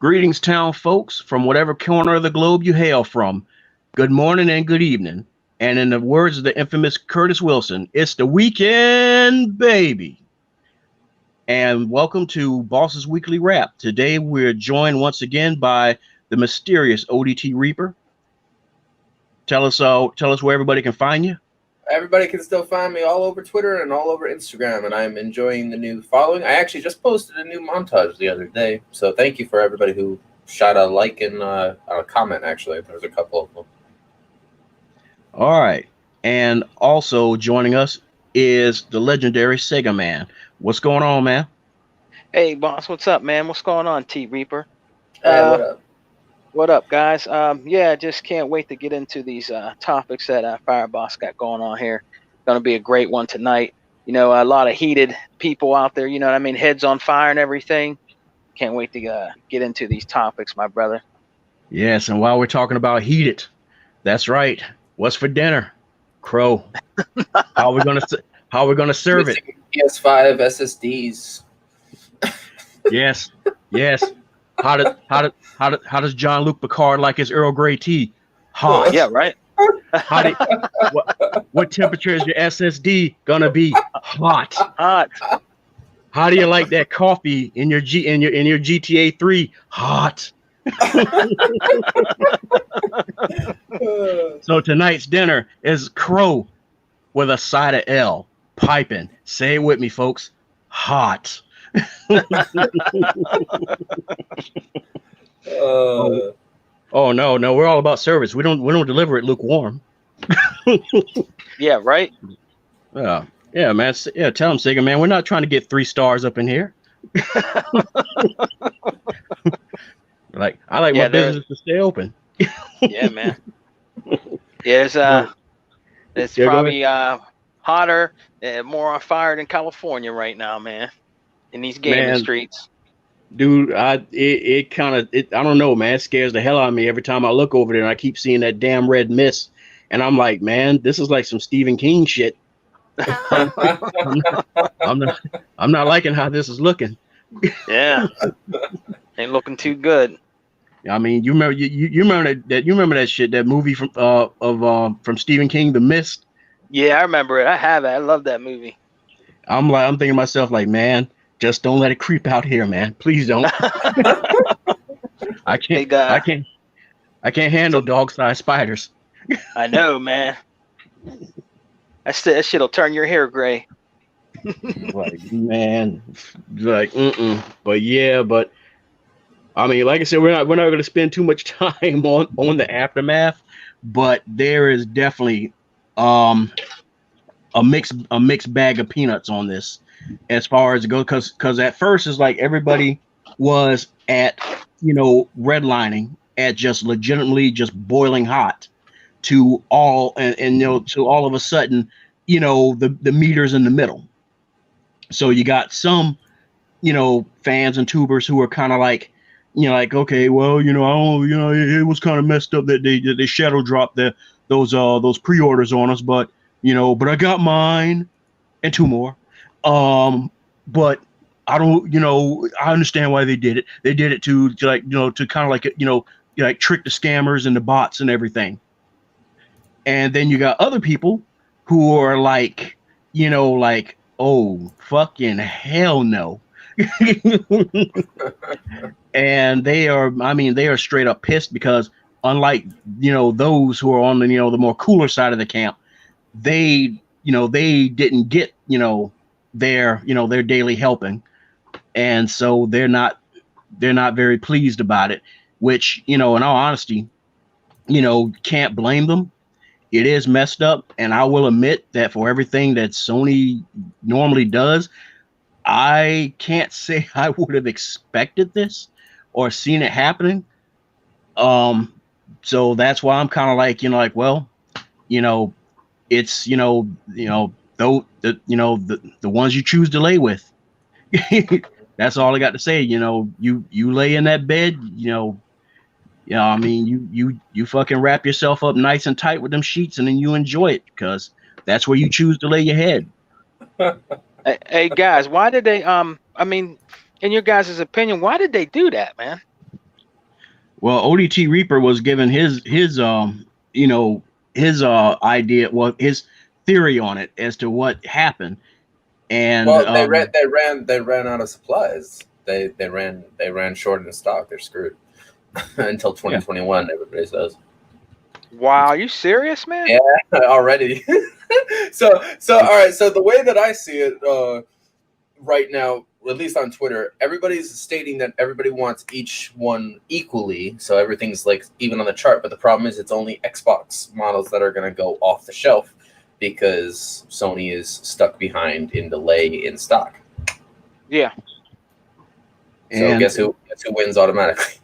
Greetings, town folks, from whatever corner of the globe you hail from. Good morning and good evening. And in the words of the infamous Curtis Wilson, it's the weekend, baby. And welcome to Boss's Weekly Wrap. Today we're joined once again by the mysterious ODT Reaper. Tell us where everybody can find you. Everybody can still find me all over Twitter and all over Instagram, and I'm enjoying the new following. I actually just posted a new montage the other day, so thank you for everybody who shot a like and a comment, actually. There's a couple of them. All right. And also joining us is the legendary Sega Man. What's going on, man? Hey, boss, what's up, man? What's going on, T Reaper? Hey, what up? What up, guys? Yeah, just can't wait to get into these topics that Fireboss got going on here. Going to be a great one tonight. You know, a lot of heated people out there, you know what I mean? Heads on fire and everything. Can't wait to get into these topics, my brother. Yes, and while we're talking about heated, that's right. What's for dinner? Crow. How are we gonna serve it? PS5 SSDs. Yes. How does Jean-Luc Picard like his Earl Grey tea? Hot. Yeah, right. What temperature is your SSD gonna be? Hot. Hot. How do you like that coffee in your GTA 3? Hot. So tonight's dinner is crow with a side of L. Piping. Say it with me, folks. Hot. Oh no, we're all about service. We don't deliver it lukewarm. Yeah, right. Yeah, man. Yeah, tell them, Sega man, we're not trying to get 3 stars up in here. I like my business to stay open. Yeah, man. Yeah, it's probably hotter and more on fire than California right now, man. In these gaming streets. Dude, I don't know, man. It scares the hell out of me every time I look over there and I keep seeing that damn red mist. And I'm like, man, this is like some Stephen King shit. I'm not liking how this is looking. Yeah. Ain't looking too good. I mean, you remember that shit, that movie from Stephen King, The Mist? Yeah, I remember it. I have it. I love that movie. I'm thinking to myself, like, man, just don't let it creep out here, man. Please don't. I can't handle dog-sized spiders. I know, man. That shit'll turn your hair gray. Like, man, like, but I mean, like I said, we're not going to spend too much time on the aftermath, but there is definitely a mixed bag of peanuts on this as far as it goes, because at first it's like everybody was at, redlining at just legitimately just boiling hot to all to all of a sudden, the meters in the middle. So you got some, fans and tubers who are kind of like, okay, well, it was kind of messed up that they shadow dropped those pre-orders on us, but I got mine and 2 more. But I don't, I understand why they did it. They did it to kind of like trick the scammers and the bots and everything. And then you got other people who are like, oh, fucking hell no. And they are straight up pissed because unlike, those who are on the, the more cooler side of the camp, they didn't get, their daily helping. And so they're not very pleased about it, which, in all honesty, can't blame them. It is messed up. And I will admit that for everything that Sony normally does, I can't say I would have expected this or seen it happening. So that's why I'm kind of like, well, it's, the ones you choose to lay with. That's all I got to say. You lay in that bed, I mean, you fucking wrap yourself up nice and tight with them sheets and then you enjoy it because that's where you choose to lay your head. Hey guys, why did they I mean, in your guys' opinion, why did they do that, man? Well, ODT Reaper was given his you know, his idea, well, his theory on it as to what happened. And Well, they ran out of supplies. They ran short in stock. They're screwed until 2021. Yeah. Everybody says. Wow, are you serious, man? Yeah, already. so all right. So the way that I see it right now, at least on Twitter, everybody's stating that everybody wants each one equally, so everything's like even on the chart. But the problem is, it's only Xbox models that are going to go off the shelf because Sony is stuck behind in delay in stock. Yeah. So guess who wins automatically?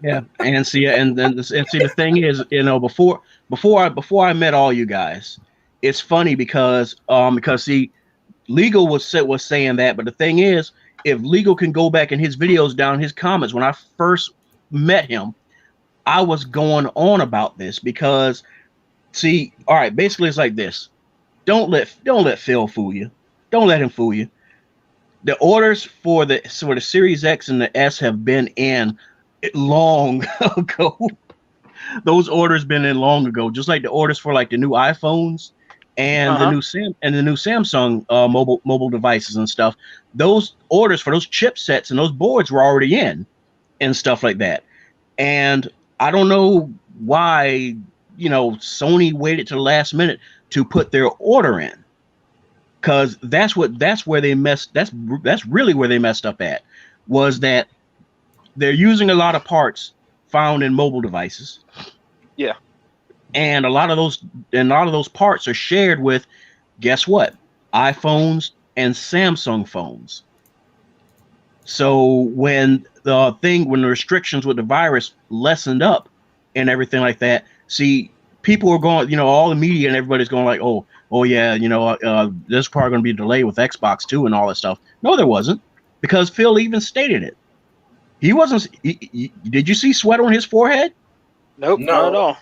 Yeah, and see, the thing is, you know, before I met all you guys, it's funny because see, Legal was saying that, but the thing is, if Legal can go back in his videos down in his comments, when I first met him, I was going on about this because, see, all right, basically it's like this: don't let Phil fool you, don't let him fool you. The orders for the Series X and the S have been in long ago. Those orders been in long ago, just like the orders for like the new iPhones and the new Samsung mobile devices and stuff. Those orders for those chipsets and those boards were already in and stuff like that. And I don't know why, you know, Sony waited to the last minute to put their order in, because that's where they messed. That's really where they messed up at, was that they're using a lot of parts found in mobile devices. Yeah. And a lot of those parts are shared with, guess what? iPhones and Samsung phones. So when the restrictions with the virus lessened up and everything like that, see, people are going, you know, all the media and everybody's going like, oh yeah, you know, there's probably going to be a delay with Xbox too and all that stuff. No, there wasn't, because Phil even stated it. He wasn't. Did you see sweat on his forehead? Nope, no. not at all.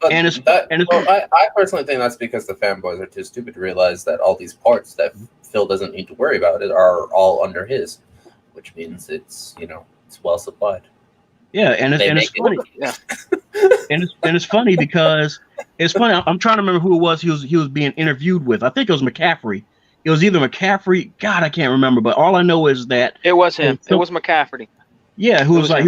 But I personally think that's because the fanboys are too stupid to realize that all these parts that Phil doesn't need to worry about it are all under his, which means it's, you know, it's well supplied. Yeah, and it's funny. Yeah. and it's funny because it's funny. I'm trying to remember who it was. He was being interviewed with. I think it was McCaffrey. It was either McCaffrey. God, I can't remember. But all I know is that it was him. It was McCaffrey. Yeah, he was like,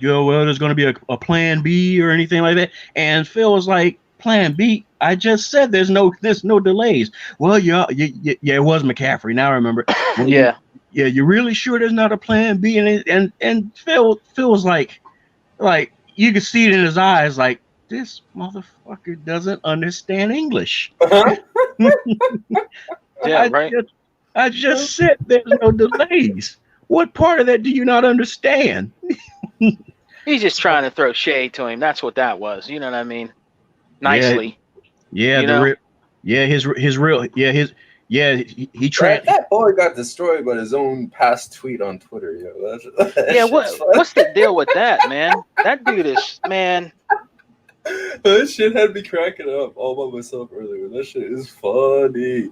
yo, well, there's going to be a plan B or anything like that. And Phil was like, plan B? I just said there's no delays. Well, yeah, it was McCaffrey. Now I remember. Well, yeah, you're really sure there's not a plan B? And Phil was like you could see it in his eyes, like, this motherfucker doesn't understand English. Yeah, right. I just said there's no delays. What part of that do you not understand? He's just trying to throw shade to him. That's what that was. You know what I mean? Nicely. Yeah, he tried. That boy got destroyed by his own past tweet on Twitter. Yo. Yeah, what's the deal with that, man? That dude is, man. That shit had me cracking up all by myself earlier. That shit is funny.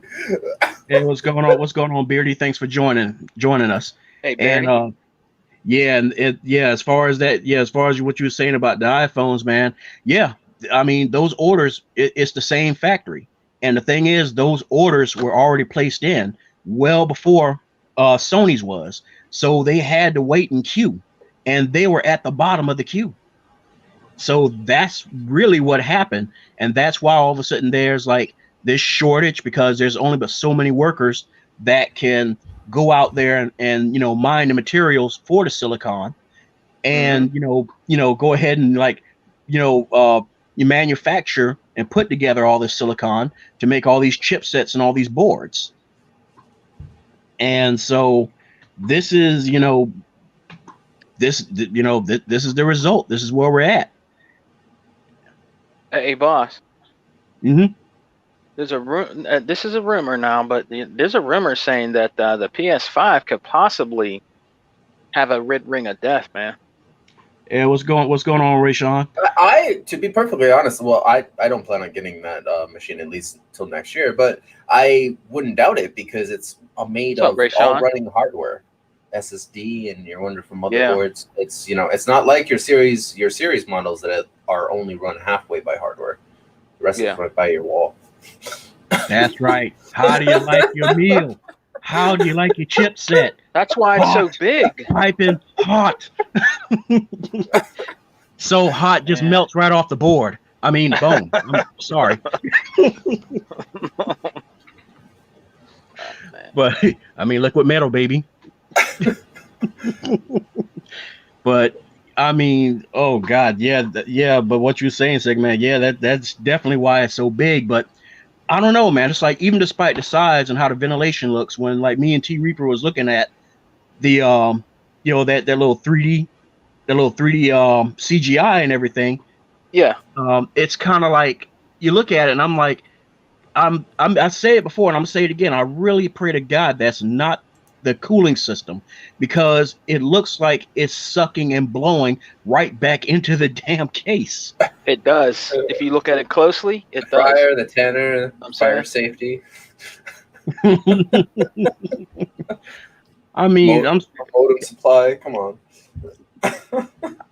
Hey, what's going on? What's going on, Beardy? Thanks for joining us. Hey, Beardy. And as far as what you were saying about the iPhones, man. Yeah, I mean, those orders, it's the same factory. And the thing is, those orders were already placed in well before Sony's was. So they had to wait in queue, and they were at the bottom of the queue. So that's really what happened. And that's why all of a sudden there's like this shortage, because there's only but so many workers that can go out there and you know, mine the materials for the silicon and, go ahead and like, you manufacture and put together all this silicon to make all these chipsets and all these boards. And so this is, this is the result. This is where we're at. Hey, boss. Mm-hmm. There's this is a rumor now, but there's a rumor saying that the PS5 could possibly have a red ring of death, man. Yeah, what's going on, Rayshawn? To be perfectly honest, well, I don't plan on getting that machine at least until next year, but I wouldn't doubt it because it's made of all running hardware. SSD and your wonderful motherboards. It's it's not like your series models that are only run halfway by hardware. The rest is run by your wall. That's right. How do you like your meal? How do you like your chipset? That's why it's so big. Type in hot. So hot just melts right off the board. I mean, bone. I'm sorry. But I mean, liquid metal, baby. But I mean, oh God, yeah. But what you're saying, Sigman, yeah, that's definitely why it's so big. But I don't know, man. It's like, even despite the size and how the ventilation looks, when like me and T Reaper was looking at the that little 3D CGI and everything. Yeah. It's kind of like, you look at it and I'm like, I say it before and I'm gonna say it again. I really pray to God that's not the cooling system, because it looks like it's sucking and blowing right back into the damn case. It does. If you look at it closely, it does. Fire, the tanner, fire safety. I mean, modem supply. Come on.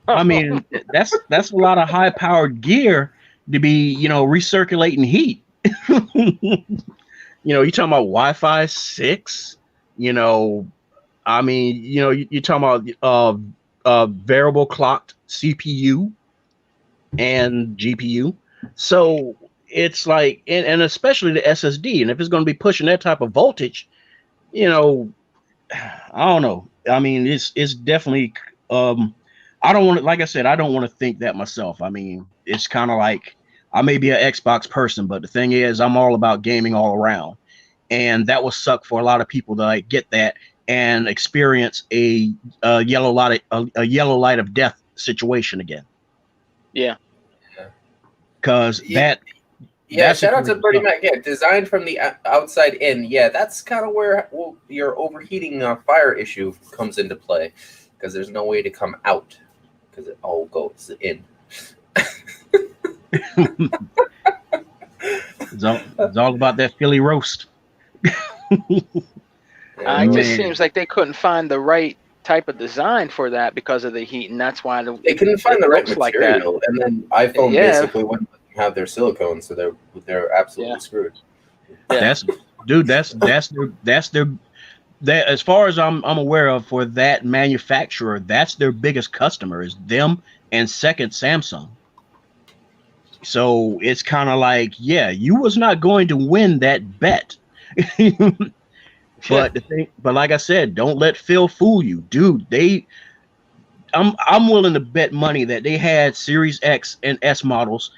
I mean, that's a lot of high powered gear to be, recirculating heat. You're talking about Wi-Fi 6. I mean, you're talking about variable clocked CPU and GPU. So it's like, and especially the SSD. And if it's going to be pushing that type of voltage, I don't know. I mean, it's definitely. I don't want to, like I said, I don't want to think that myself. I mean, it's kind of like, I may be an Xbox person, but the thing is, I'm all about gaming all around. And that will suck for a lot of people to like get that and experience a yellow light of death situation again. Yeah. Because shout out to Birdie Mac. Yeah, designed from the outside in. Yeah, that's kind of where your overheating fire issue comes into play, because there's no way to come out, because it all goes in. It's all about that Philly roast. It just seems like they couldn't find the right type of design for that because of the heat, and that's why they couldn't find the right material. And then iPhone basically wouldn't have their silicone, so they're absolutely screwed. Yeah. That's their as far as I'm aware of, for that manufacturer, that's their biggest customer, is them, and second Samsung. So it's kind of like, yeah, you was not going to win that bet. But like I said, don't let Phil fool you, dude. I'm willing to bet money that they had Series X and S models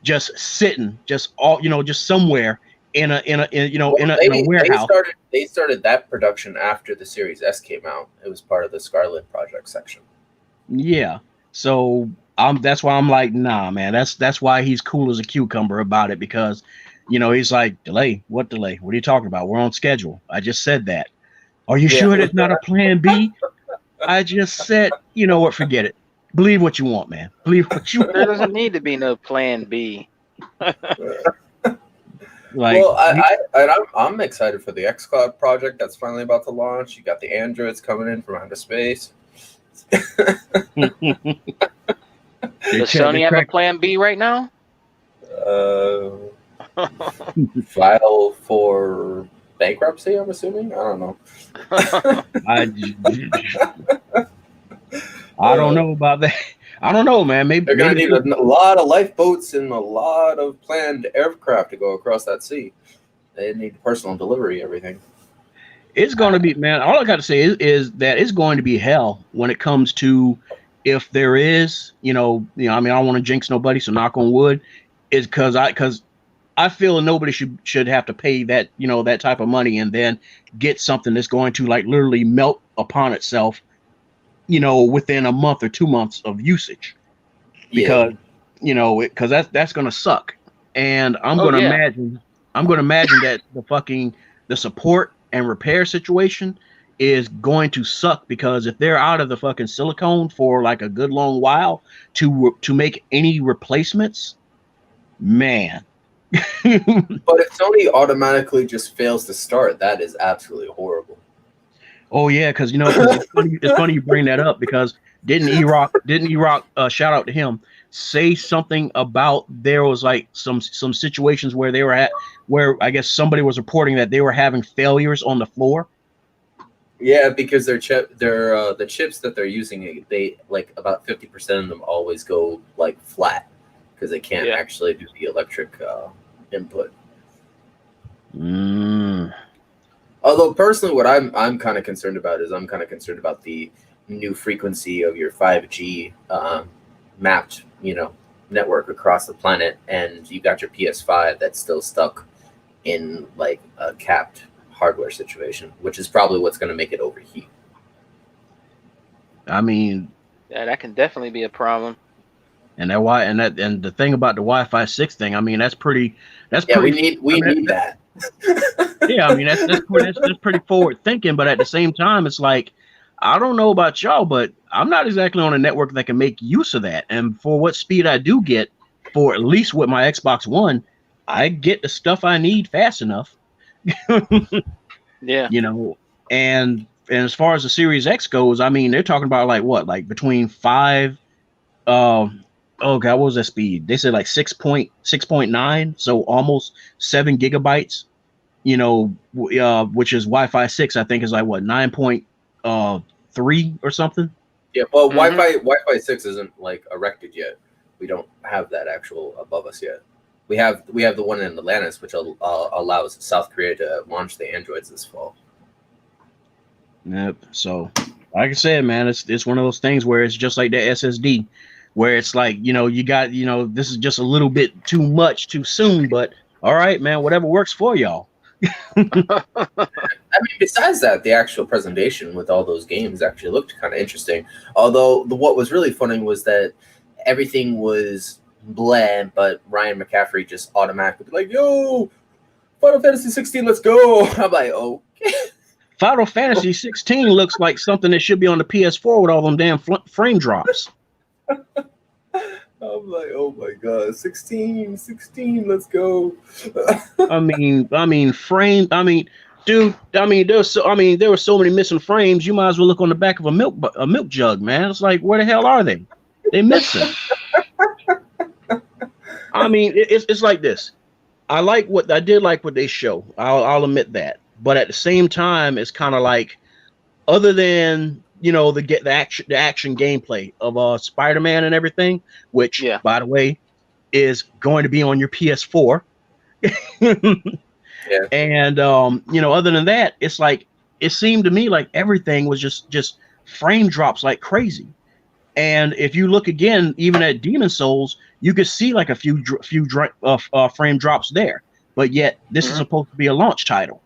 just sitting, just somewhere in a warehouse. They started that production after the Series S came out. It was part of the Scarlet Project section. Yeah, so that's why I'm like, nah, man. That's why he's cool as a cucumber about it, because he's like, delay? What delay? What are you talking about? We're on schedule. I just said that. Are you sure there's not a plan B? I just said, you know what? Forget it. Believe what you want, man. Believe what you want. There doesn't need to be no plan B. I'm excited for the xCloud project that's finally about to launch. You got the androids coming in from outer space. Does Sony have a plan B right now? File for bankruptcy, I'm assuming. I don't know. I don't know about that. I don't know, man. Maybe they're gonna need a lot of lifeboats and a lot of planned aircraft to go across that sea. They need personal delivery, everything. It's going to be, man. All I got to say is that it's going to be hell when it comes to, if there is, I mean, I don't want to jinx nobody, so knock on wood. Is because I feel nobody should have to pay that, that type of money and then get something that's going to like literally melt upon itself, within a month or 2 months of usage, because because that's going to suck. And I'm going to imagine that the support and repair situation is going to suck, because if they're out of the fucking silicone for like a good long while to make any replacements, man. But if Sony automatically just fails to start, that is absolutely horrible. Oh yeah, because you know, because it's funny you bring that up because didn't Iraq shout out to him say something about there was like some situations where they were at where I guess somebody was reporting that they were having failures on the floor. Yeah, because their the chips that they're using, they like about 50% of them always go like flat because they can't actually do the electric input. Mm. Although personally, what I'm kind of concerned about is I'm kind of concerned about the new frequency of your 5G mapped, network across the planet, and you got your PS5 that's still stuck in like a capped hardware situation, which is probably what's going to make it overheat. I mean, Yeah, that can definitely be a problem. and the thing about the Wi-Fi 6 thing, I mean, that's pretty. We need that. Yeah, I mean that's pretty forward thinking, but at the same time, it's like I don't know about y'all, but I'm not exactly on a network that can make use of that. And for what speed I do get, for at least with my Xbox One, I get the stuff I need fast enough. Yeah. You know, and as far as the Series X goes, I mean, they're talking about like what, like between five, oh god, what was that speed? They said like 6.9, so almost 7 gigabytes. Which is Wi-Fi 6, I think is like what 9.3 or something. Yeah, well, Wi-Fi 6 isn't like erected yet. We don't have that actual above us yet. We have the one in Atlantis, which allows South Korea to launch the Androids this fall. Yep. So, like I said, man, it's one of those things where it's just like the SSD, where it's like you got this is just a little bit too much too soon, but all right, man, whatever works for y'all. I mean, besides that, the actual presentation with all those games actually looked kind of interesting. Although what was really funny was that everything was bland, but Ryan McCaffrey just automatically like, "Yo, Final Fantasy 16, let's go!" I'm like, "Okay." Final Fantasy 16 looks like something that should be on the PS4 with all them damn frame drops. I'm like, oh my god, 16, let's go. I mean, dude, there were so many missing frames. You might as well look on the back of a milk jug, man. It's like, where the hell are they? They missing. I mean, it's like this. I did like what they show. I'll admit that. But at the same time, it's kind of like, other than the action gameplay of Spider-Man and everything, which by the way is going to be on your PS4. Yeah. And other than that, it's like it seemed to me like everything was just frame drops like crazy. And if you look again, even at Demon Souls, you could see like a few frame drops there. But yet this is supposed to be a launch title,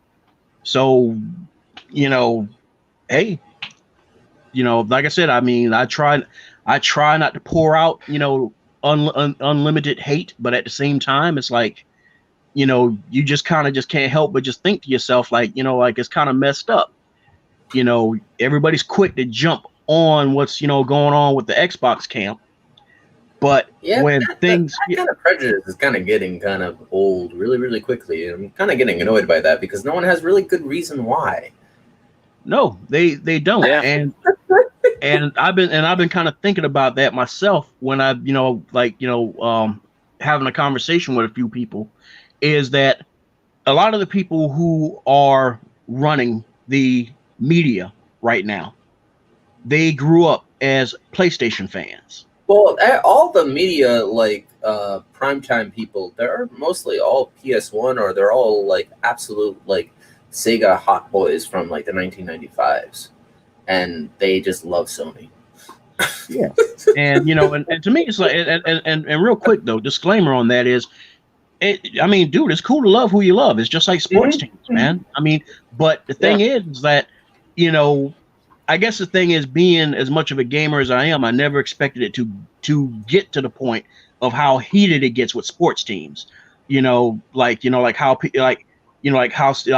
so hey, like I said, I mean, I try not to pour out unlimited hate, but at the same time, it's like you just kind of just can't help but just think to yourself like like it's kind of messed up. Everybody's quick to jump on what's going on with the Xbox camp, but when things that kind of prejudice is kind of getting kind of old really, really quickly, and I'm kind of getting annoyed by that because no one has really good reason why. No, they don't. Yeah. And I've been kind of thinking about that myself when I having a conversation with a few people, is that a lot of the people who are running the media right now, they grew up as PlayStation fans. Well, all the media, like primetime people, they're mostly all PS1, or they're all like absolute like Sega hot boys from like the 1995s, and they just love Sony. Yeah, and and to me, it's like, and real quick though, disclaimer on that is, I mean, dude, it's cool to love who you love. It's just like sports teams, man. I mean, but the thing is that I guess the thing is, being as much of a gamer as I am, I never expected it to get to the point of how heated it gets with sports teams. Like how how some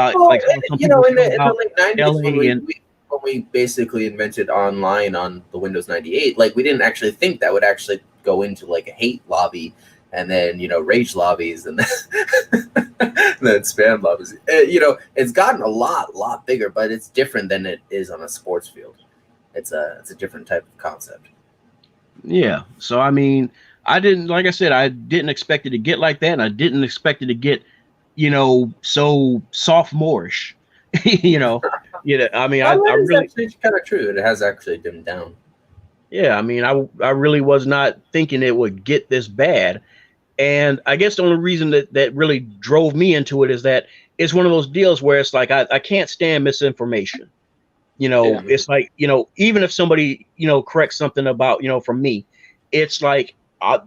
people in the late 90s when we basically invented online on the Windows 98, like we didn't actually think that would actually go into like a hate lobby and then rage lobbies, and then spam lobbies. It's gotten a lot bigger, but it's different than it is on a sports field. It's a different type of concept. Yeah. So I mean, I didn't, like I said, I didn't expect it to get like that, and I didn't expect it to get, so sophomorish. I mean, I really, it's kind of true. It has actually dimmed down. yeah, I mean, I really was not thinking it would get this bad. And I guess the only reason that really drove me into it is that it's one of those deals where it's like I can't stand misinformation. It's like, even if somebody, corrects something about, from me, it's like, I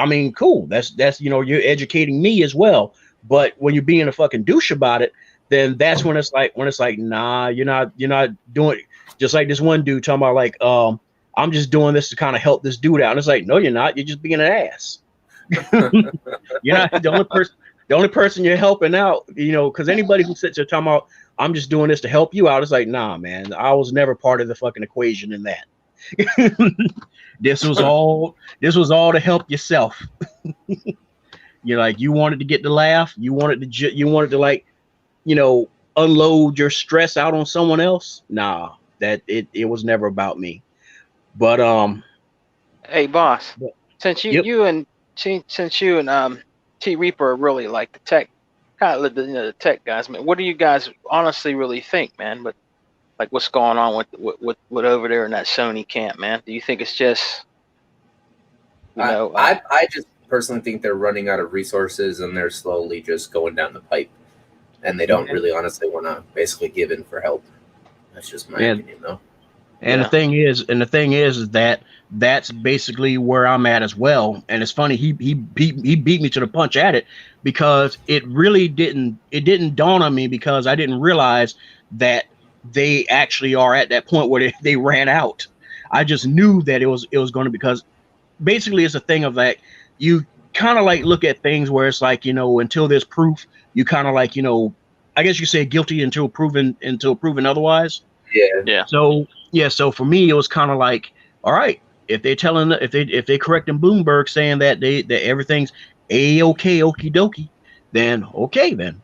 mean, cool. That's, you're educating me as well. But when you're being a fucking douche about it, then that's when it's like, nah, you're not doing it. Just like this one dude talking about like, I'm just doing this to kind of help this dude out. And it's like, no, you're not. You're just being an ass. You're not the only person you're helping out, because anybody who sits there talking about, I'm just doing this to help you out, it's like, nah, man, I was never part of the fucking equation in that. This was all to help yourself. You're like, you wanted to get the laugh, you wanted to like, unload your stress out on someone else. Nah, that it was never about me. But hey boss, since yep. you and T Reaper are really like the tech, kind of the tech guys, man, what do you guys honestly really think, man? But like, what's going on with over there in that Sony camp, man? Do you think it's just, I just personally think they're running out of resources and they're slowly just going down the pipe, and they don't really honestly want to basically give in for help. That's just my opinion, though. And the thing is that that's basically where I'm at as well. And it's funny, he beat me to the punch at it, because it really didn't dawn on me, because I didn't realize that they actually are at that point where they ran out. I just knew that it was going to, because basically it's a thing of like, you kind of like look at things where it's like, until there's proof, you kind of like, I guess you say guilty until proven otherwise. Yeah. So for me, it was kind of like, all right, if they correcting Bloomberg saying that everything's a-okay, okie dokie, then okay, then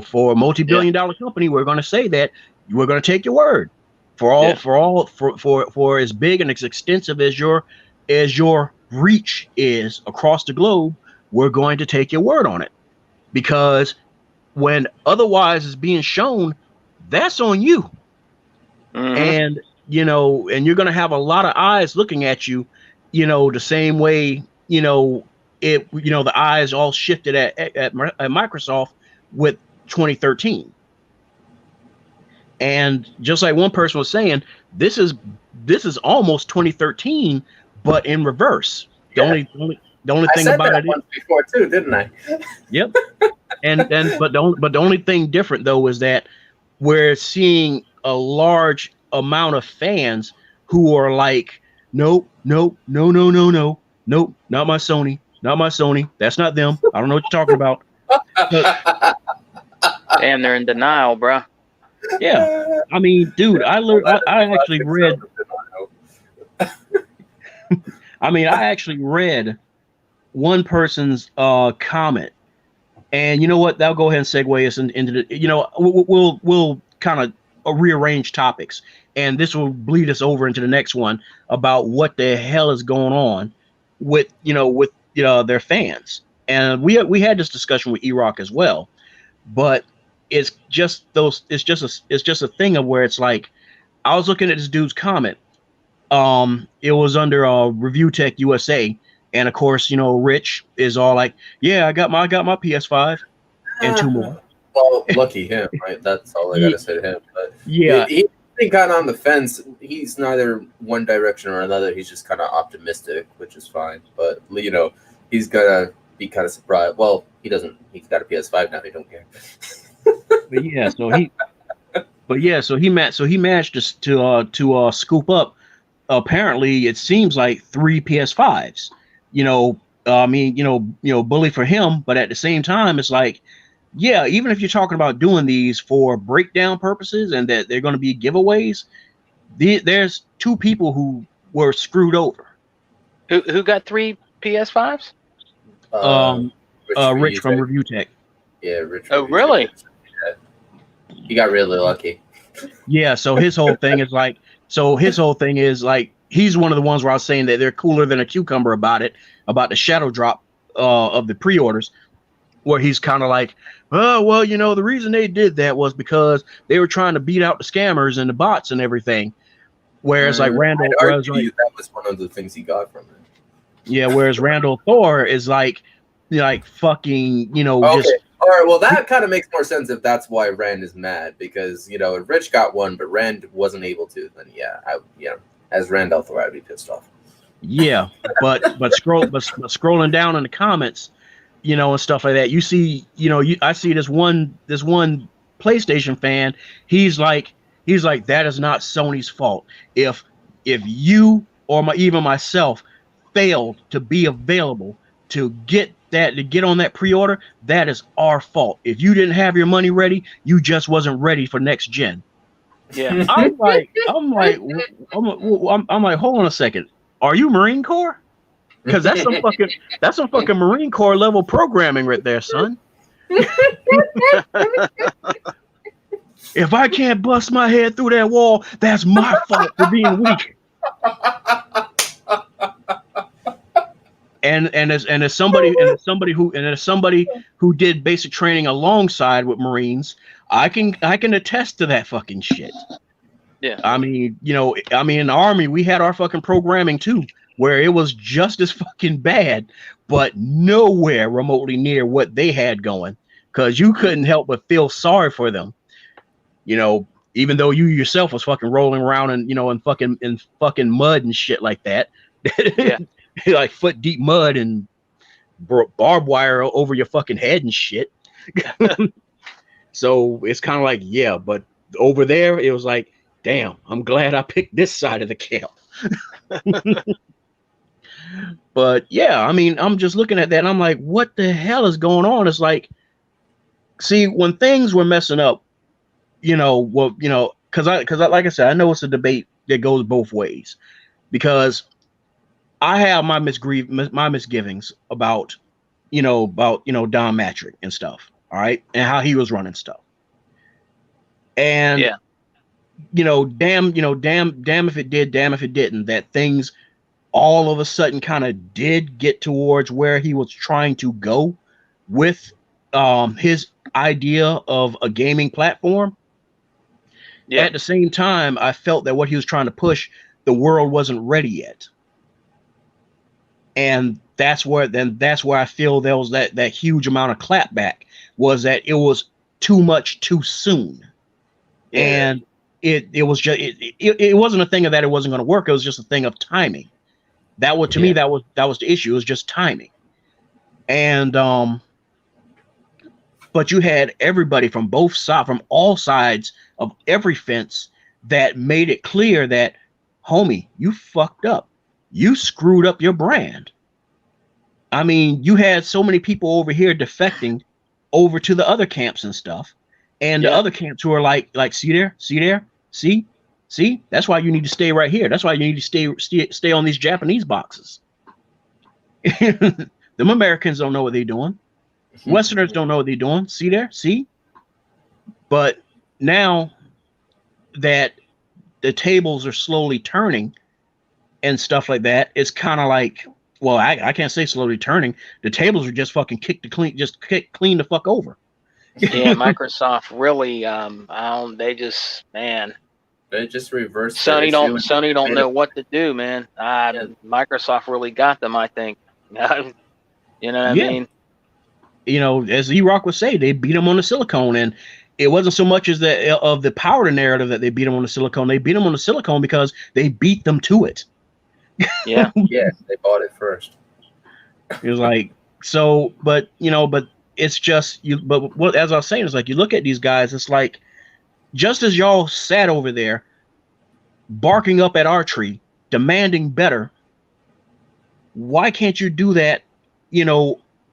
for a multi-billion-dollar company, we're going to say that we're going to take your word for as big and as extensive as your reach is across the globe. We're going to take your word on it, because when otherwise is being shown, that's on you. Mm-hmm. And and you're going to have a lot of eyes looking at you, the same way, the eyes all shifted at Microsoft with 2013. And just like one person was saying, this is almost 2013, but in reverse. The only thing about it once before too, didn't I? Yep. But the only thing different though is that we're seeing a large amount of fans who are like, nope, not my Sony, that's not them, I don't know what you're talking about. Damn, they're in denial, bro. Yeah, I mean, dude, I actually read I actually read one person's comment, and you know what, that'll go ahead and segue us into the, we'll kind of rearrange topics, and this will bleed us over into the next one about what the hell is going on with their fans. And we had this discussion with E-Rock as well, but it's just a thing of where it's like, I was looking at this dude's comment. It was under Review Tech USA, and of course, Rich is all like, yeah, I got my PS5 and 2 more. Well, lucky him, right? That's all I gotta say to him. But yeah, he kind of on the fence. He's neither one direction or another. He's just kind of optimistic, which is fine. But he's gonna be kind of surprised. Well, he doesn't. He's got a PS5 now. He don't care. So he managed to scoop up. Apparently, it seems like 3 PS5s. Bully for him, but at the same time, it's like, yeah, even if you're talking about doing these for breakdown purposes and that they're going to be giveaways, there's 2 people who were screwed over. Who got 3 PS5s? Rich from Review Tech. Yeah, Rich. Oh, really? Yeah. He got really lucky. Yeah, so his whole thing is like, he's one of the ones where I was saying that they're cooler than a cucumber about the shadow drop of the pre-orders, where he's kind of like, oh, well, the reason they did that was because they were trying to beat out the scammers and the bots and everything. Whereas like Randall, that was one of the things he got from it. Yeah, whereas Randall Thor is like fucking, okay. just. All right, well, that kind of makes more sense if that's why Rand is mad, because, if Rich got one, but Rand wasn't able to, then as Randall Thor, I'd be pissed off. Yeah, but scrolling down in the comments, and stuff like that, you see, I see this one PlayStation fan, he's like, that is not Sony's fault. If you or even myself failed to be available to get on that pre-order, that is our fault. If you didn't have your money ready, you just wasn't ready for next gen. Yeah. I'm like, hold on a second. Are you Marine Corps? Because that's some fucking Marine Corps level programming right there, son. If I can't bust my head through that wall, that's my fault for being weak. And as somebody who did basic training alongside with Marines, I can attest to that fucking shit. Yeah. I mean, in the Army, we had our fucking programming too, where it was just as fucking bad, but nowhere remotely near what they had going, because you couldn't help but feel sorry for them. Even though you yourself was fucking rolling around in fucking mud and shit like that. Yeah. Like foot deep mud and barbed wire over your fucking head and shit. So it's kind of like, yeah, but over there it was like, damn, I'm glad I picked this side of the camp. But yeah, I mean, I'm just looking at that and I'm like, what the hell is going on? It's like, see, when things were messing up, because I like I said, I know it's a debate that goes both ways, because I have my misgivings about Don Matrick and stuff, all right, and how he was running stuff, and yeah, damn if it did, damn if it didn't, that things all of a sudden kind of did get towards where he was trying to go with his idea of a gaming platform. Yeah. At the same time, I felt that what he was trying to push, the world wasn't ready yet. And that's where I feel there was that huge amount of clapback, was that it was too much too soon. Yeah. And it was just it wasn't a thing of that it wasn't going to work. It was just a thing of timing. That was, to me, that was the issue. It was just timing. And but you had everybody from all sides of every fence that made it clear that, homie, you fucked up. You screwed up your brand. I mean, you had so many people over here defecting over to the other camps and stuff. And the other camps who are like, see, that's why you need to stay right here. That's why you need to stay on these Japanese boxes. Them Americans don't know what they're doing. Westerners don't know what they're doing. See? But now that the tables are slowly turning and stuff like that, it's kind of like, well, I can't say slowly turning. The tables are just fucking kicked clean the fuck over. Yeah, Microsoft really, they just reversed. Sony don't know what to do, man. Microsoft really got them, I think. You know what I mean? As E-Rock would say, they beat them on the silicone, and it wasn't so much as of the power narrative that they beat them on the silicone. They beat them on the silicone because they beat them to it. Yeah. Yeah, they bought it first. It was like, so, but it's just but what, as I was saying, it's like, you look at these guys, it's like, just as y'all sat over there barking up at our tree, demanding better, why can't you do that,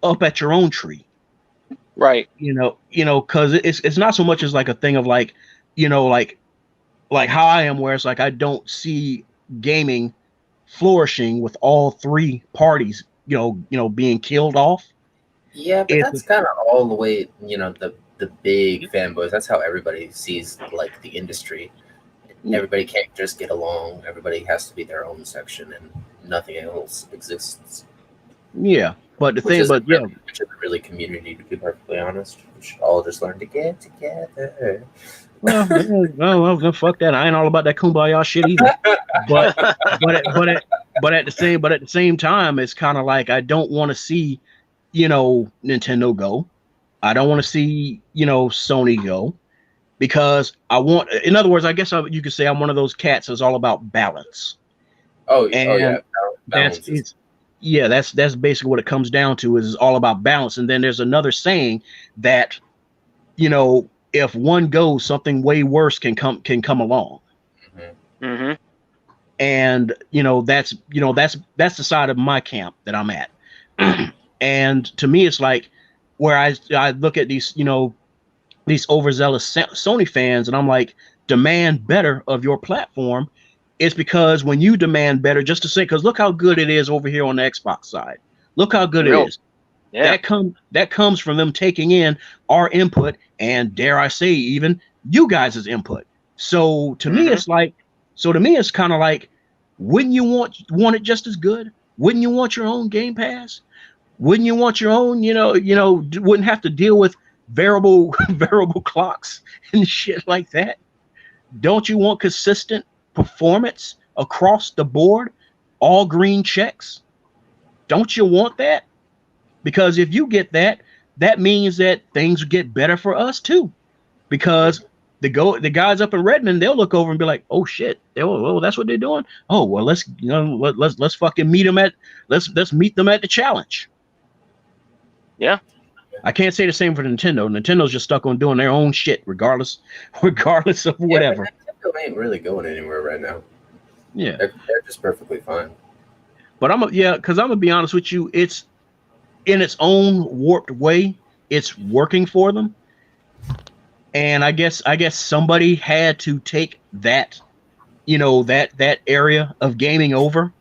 up at your own tree? Right. Because it's not so much as like a thing of like, like how I am, where it's like, I don't see gaming flourishing with all three parties being killed off. Yeah, but that's kind of all the way, the big fanboys. That's how everybody sees like the industry. Everybody can't just get along. Everybody has to be their own section, and nothing else exists. Yeah, but the thing, which isn't really community, to be perfectly honest. We should all just learn to get together. Well, fuck that. I ain't all about that kumbaya shit either. but at the same time, it's kind of like I don't want to see, Nintendo go. I don't want to see, Sony go, because in other words, I guess you could say I'm one of those cats that's all about balance. Yeah, balance. That's basically what it comes down to, is all about balance. And then there's another saying that, if one goes, something way worse can come along. Mm-hmm. And that's the side of my camp that I'm at. And to me, it's like, where I look at these these overzealous Sony fans, and I'm like, demand better of your platform. It's because when you demand better, just to say, because look how good it is over here on the Xbox side. Look how good it is. Yeah. That comes from them taking in our input, and dare I say, even you guys' input. So to me, it's like, kind of like, wouldn't you want it just as good? Wouldn't you want your own Game Pass? Wouldn't you want your own, wouldn't have to deal with variable clocks and shit like that? Don't you want consistent performance across the board, all green checks? Don't you want that? Because if you get that, that means that things get better for us too. Because the guys up in Redmond, they'll look over and be like, "Oh shit, that's what they're doing. Oh well, let's fucking meet them let's meet them at the challenge." Yeah. I can't say the same for Nintendo. Nintendo's just stuck on doing their own shit, regardless of whatever. Yeah, Nintendo ain't really going anywhere right now. Yeah, they're just perfectly fine. But because I'm gonna be honest with you, it's in its own warped way, it's working for them. And I guess somebody had to take that, that area of gaming over.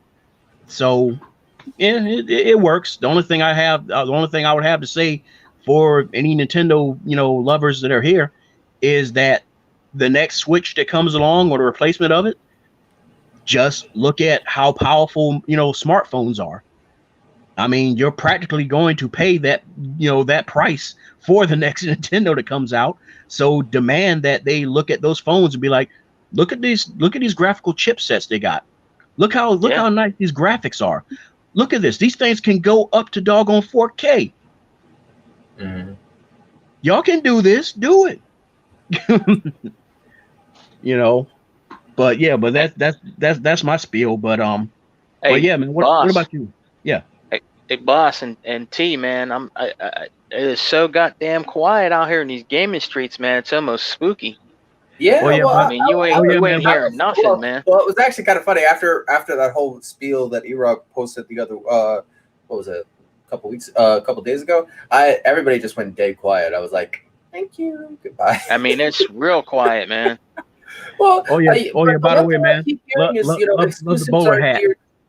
So yeah, it works. The only thing I would have to say for any Nintendo, lovers that are here, is that the next Switch that comes along, or the replacement of it, just look at how powerful, smartphones are. I mean, you're practically going to pay that, that price for the next Nintendo that comes out. So demand that they look at those phones and be like, look at these graphical chipsets they got. Look how nice these graphics are. Look at this. These things can go up to doggone 4K. Mm-hmm. Y'all can do this. Do it. But that's my spiel. But hey, but yeah, man. What about you? Yeah. Hey, boss and T, man. It is so goddamn quiet out here in these gaming streets, man. It's almost spooky. Yeah, I mean, you ain't hearing nothing, man. Well, it was actually kind of funny after that whole spiel that E-Rock posted the other, what was it, a couple days ago. Everybody just went dead quiet. I was like, thank you, goodbye. I mean, it's real quiet, man. Well, by the way, man, love the bowler hat.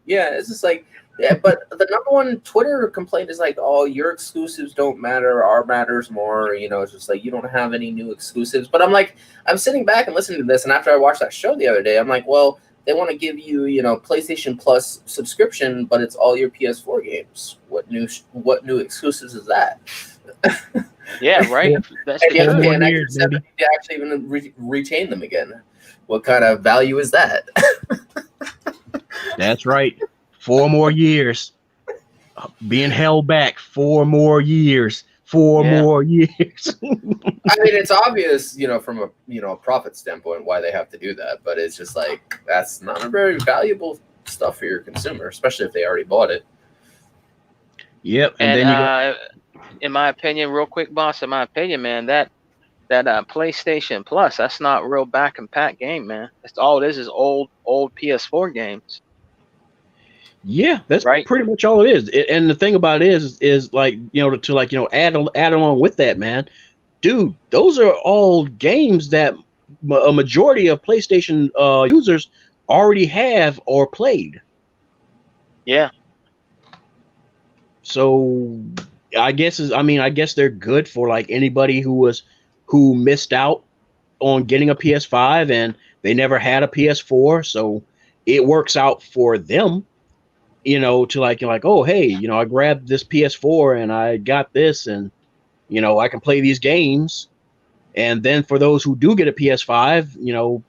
Yeah, it's just like, yeah, but the number one Twitter complaint is like, oh, your exclusives don't matter, our matters more. It's just like, you don't have any new exclusives. But I'm sitting back and listening to this, and after I watched that show the other day, I'm like, well, they want to give you, PlayStation Plus subscription, but it's all your PS4 games. What new exclusives is that? Yeah, right. That's and you actually even retain them again. What kind of value is that? That's right. 4 more years. Being held back 4 more years. 4 more years. I mean, it's obvious, from a profit standpoint why they have to do that, but it's just like, that's not a very valuable stuff for your consumer, especially if they already bought it. Yep. And then in my opinion, real quick, boss, man, that PlayStation Plus, that's not real back and pack game, man. That's all it is old PS4 games. Yeah, that's right. Pretty much all it is. And the thing about it is like, add along with that, man, dude, those are all games that a majority of PlayStation users already have or played. Yeah. So I guess I guess they're good for like anybody who missed out on getting a PS5 and they never had a PS4. So it works out for them, to like, you're like, oh, hey, I grabbed this PS4 and I got this, and I can play these games. And then for those who do get a PS5,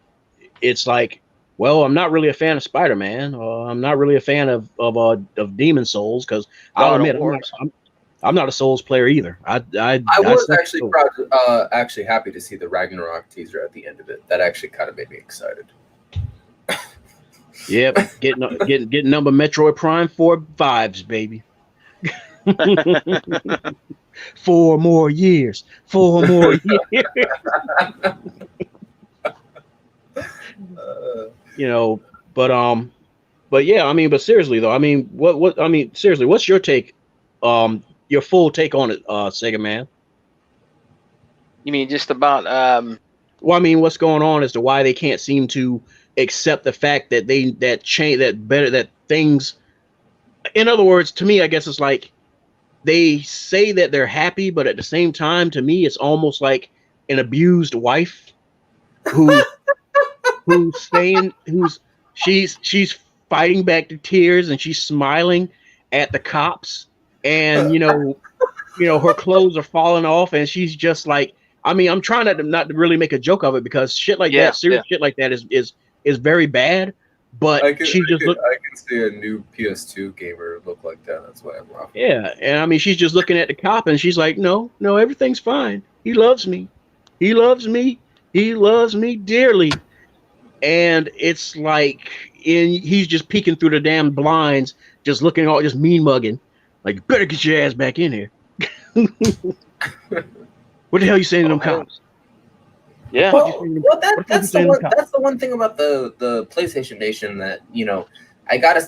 it's like, well, I'm not really a fan of Spider-Man. I'm not really a fan of Demon Souls, because I'll admit I'm not a Souls player either. I was actually proud, actually happy to see the Ragnarok teaser at the end of it. That actually kind of made me excited. Yep, getting number Metroid Prime 4 vibes, baby. 4 more years. 4 more years. But yeah, but seriously though, seriously, what's your take, your full take on it, Sega Man? You mean just about well, what's going on as to why they can't seem to accept the fact that that things, in other words, to me, I guess it's like they say that they're happy, but at the same time, to me, it's almost like an abused wife she's fighting back the tears, and she's smiling at the cops, and her clothes are falling off, and she's just like, I'm trying not to really make a joke of it, because shit like that, serious shit like that is very bad. But I can see a new PS2 gamer look like that. That's why I'm laughing. Yeah, and she's just looking at the cop, and she's like, no, everything's fine. He loves me. He loves me. He loves me dearly. And it's like, he's just peeking through the damn blinds, just looking all, just mean mugging. Like, better get your ass back in here. What the hell are you saying to them cops? Yeah. That's the one thing about the PlayStation Nation that,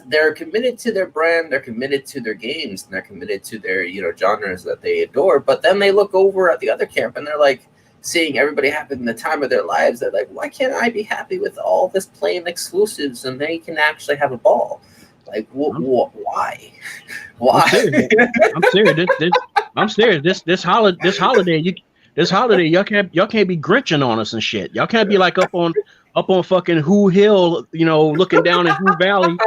they're committed to their brand, they're committed to their games, and they're committed to their, genres that they adore. But then they look over at the other camp and they're like, seeing everybody having the time of their lives, they're like, why can't I be happy with all this playing exclusives and they can actually have a ball? Like, why? Why? I'm serious. This holiday, y'all can't be grinching on us and shit. Y'all can't be like up on fucking Who Hill, looking down at Who Valley,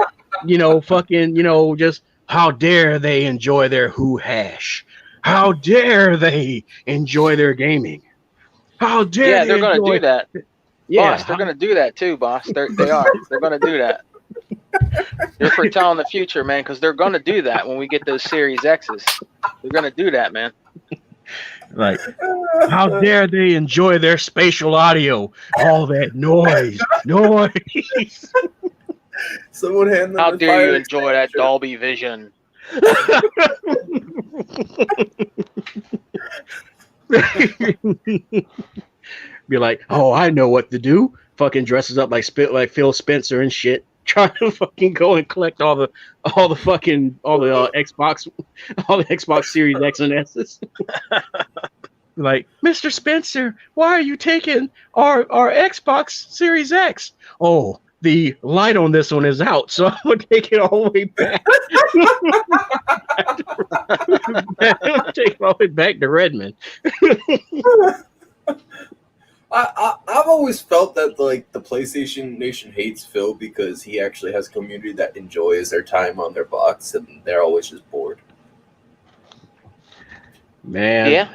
fucking, just how dare they enjoy their Who hash? How dare they enjoy their gaming? How dare yeah, they're going to do that. Yeah, boss, they're going to do that too, boss. They are. They're going to do that. You're foretelling the future, man, because they're going to do that when we get those Series X's. They're going to do that, man. Like, how dare they enjoy their spatial audio? All that noise. Someone hand them How dare you enjoy that Dolby Vision? Be like, oh, I know what to do. Fucking dresses up like Phil Spencer and shit, trying to fucking go and collect all the Xbox Series X and S's. Like, Mr. Spencer, why are you taking our Xbox Series X? Oh, the light on this one is out, so I'm gonna take it all the way back. Take it all the way back to Redmond. I've always felt that like the PlayStation Nation hates Phil because he actually has a community that enjoys their time on their box, and they're always just bored. Man. Yeah.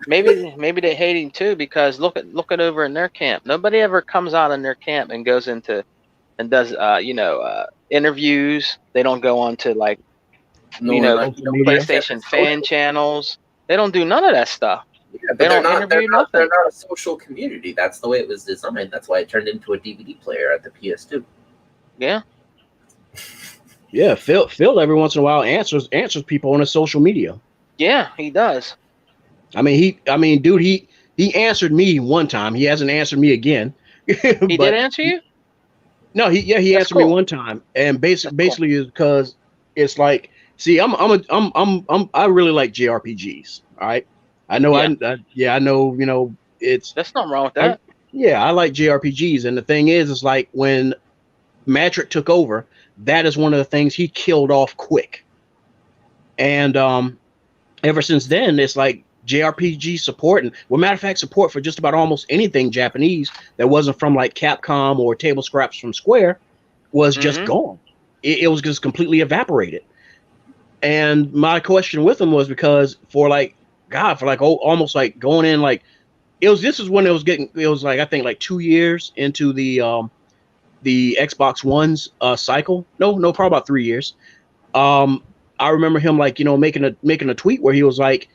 Maybe they hate him too, because look at over in their camp. Nobody ever comes out in their camp and goes into and does interviews. They don't go on to like PlayStation fan channels. They don't do none of that stuff. Yeah, they're not a social community. That's the way it was designed. That's why it turned into a DVD player at the PS2. Yeah. Yeah, Phil every once in a while answers people on his social media. Yeah, he does. Dude, he answered me one time. He hasn't answered me again. He did answer you? No, he answered me one time, and basically is because it's like, see, I really like JRPGs. All right, I know, I know, it's that's nothing wrong with that. I like JRPGs, and the thing is like when Matrick took over, that is one of the things he killed off quick. And ever since then, it's like JRPG support, and well, matter of fact, support for just about almost anything Japanese that wasn't from like Capcom or table scraps from Square was just gone. It was just completely evaporated. And my question with him was because for like God, for like almost like going in like it was. This is when it was like I think like 2 years into the Xbox One's cycle. No, probably about 3 years. I remember him like making a tweet where he was like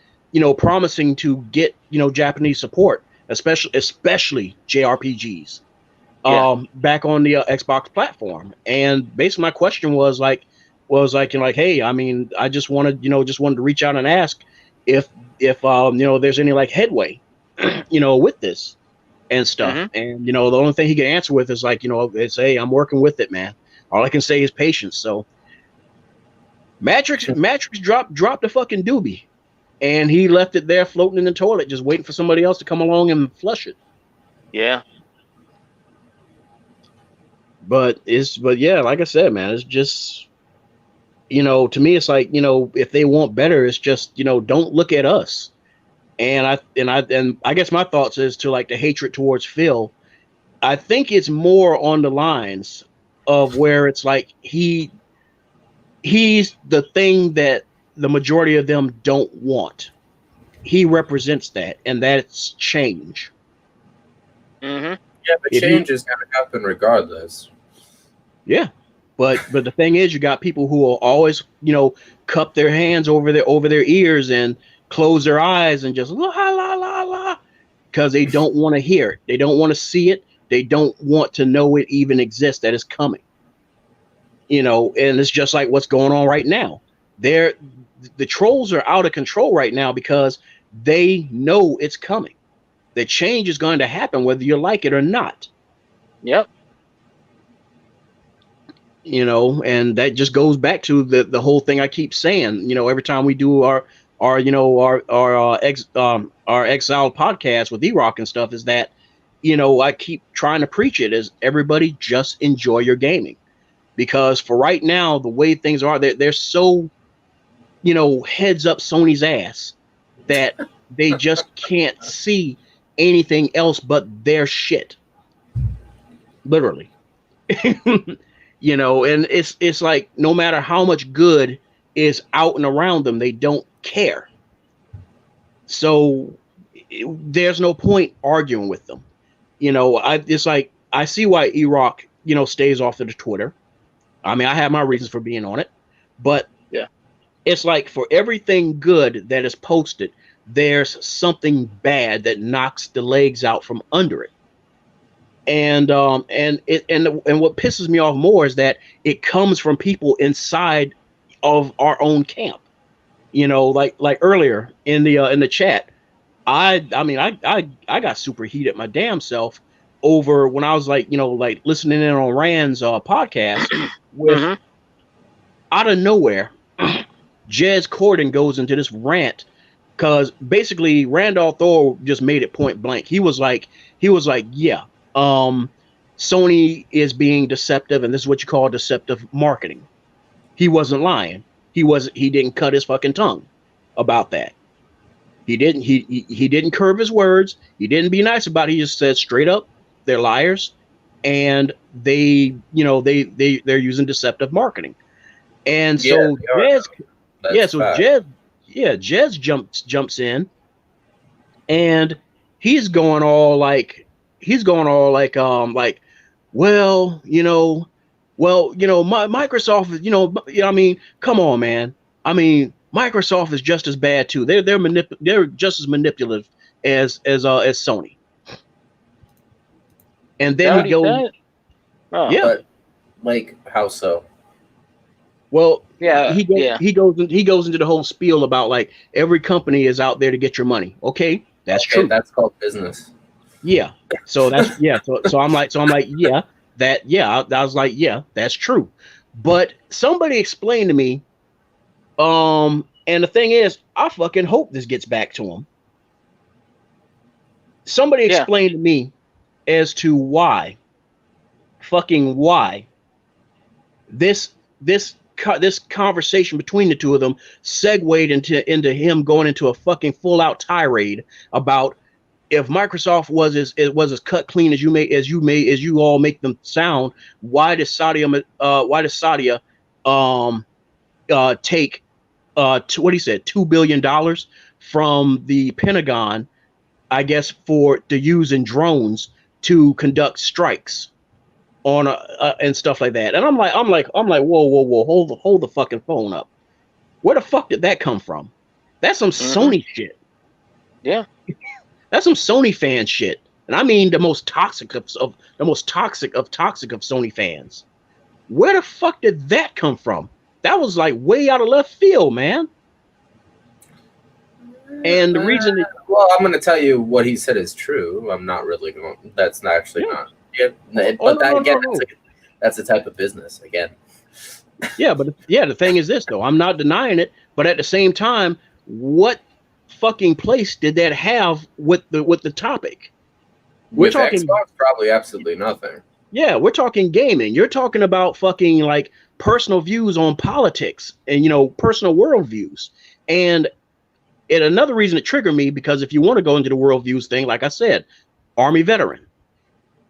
promising to get Japanese support, especially JRPGs back on the Xbox platform. And basically my question was like hey, I mean, I just wanted to reach out and ask if there's any like headway with this and stuff. And the only thing he could answer with is like it's, hey, I'm working with it, man. All I can say is patience. So Matrix dropped the fucking doobie, and he left it there floating in the toilet, just waiting for somebody else to come along and flush it. Yeah. But yeah, like I said, man, it's just to me, it's like if they want better, it's just don't look at us. And I guess my thoughts is to like the hatred towards Phil. I think it's more on the lines of where it's like he's the thing that the majority of them don't want. He represents that, and that's change. Yeah, but change is going to happen regardless. Yeah, but the thing is, you got people who will always cup their hands over their ears and close their eyes and just la la la la because they don't want to hear it. They don't want to see it. They don't want to know it even exists, that it's coming. And it's just like what's going on right now. The trolls are out of control right now because they know it's coming. The change is going to happen whether you like it or not. Yep. And that just goes back to the whole thing I keep saying. Every time we do our exiled podcast with E-Rock and stuff, is that I keep trying to preach it as everybody just enjoy your gaming. Because for right now, the way things are, they're so, heads up Sony's ass that they just can't see anything else but their shit. Literally. And it's like no matter how much good is out and around them, they don't care. So there's no point arguing with them. It's like I see why E-Rock, stays off of the Twitter. I mean, I have my reasons for being on it, but yeah, it's like for everything good that is posted, there's something bad that knocks the legs out from under it. And what pisses me off more is that it comes from people inside of our own camp. Like earlier in the chat, I got super heated my damn self over when I was like listening in on Rand's podcast with out of nowhere, Jez Corden goes into this rant because basically Randolph Thor just made it point blank. He was like, yeah, Sony is being deceptive, and this is what you call deceptive marketing. He wasn't lying. He didn't cut his fucking tongue about that. He didn't curve his words. He didn't be nice about it. He just said straight up, they're liars, and they're using deceptive marketing. And so Jez jumps in, and he's going all like Microsoft, I mean, come on, man. I mean, Microsoft is just as bad too. They're just as manipulative as Sony. And then he goes, but like how so? Well, yeah, he goes into the whole spiel about like every company is out there to get your money. Okay, that's true. That's called business. Yeah. So that's So I'm like I was like, yeah, that's true. But somebody explained to me, and the thing is, I fucking hope this gets back to him. Somebody explained to me as to why this this conversation between the two of them segued into him going into a fucking full out tirade about if Microsoft was as cut clean as you all make them sound, why does Sadia take what he said $2 billion from the Pentagon, I guess, to use in drones to conduct strikes on and stuff like that. And I'm like, whoa, hold the fucking phone up. Where the fuck did that come from? That's some Sony shit. Yeah. That's some Sony fan shit. And I mean the most toxic of Sony fans. Where the fuck did that come from? That was like way out of left field, man. And the reason well, I'm going to tell you what he said is true. I'm not really going. That's not actually not. Yeah, but that's the type of business again. Yeah, but the thing is this though. I'm not denying it, but at the same time, what fucking place did that have with the topic? We're talking Xbox, probably absolutely nothing. Yeah, we're talking gaming. You're talking about fucking like personal views on politics and personal worldviews. And another reason it triggered me, because if you want to go into the worldviews thing, like I said, Army veteran.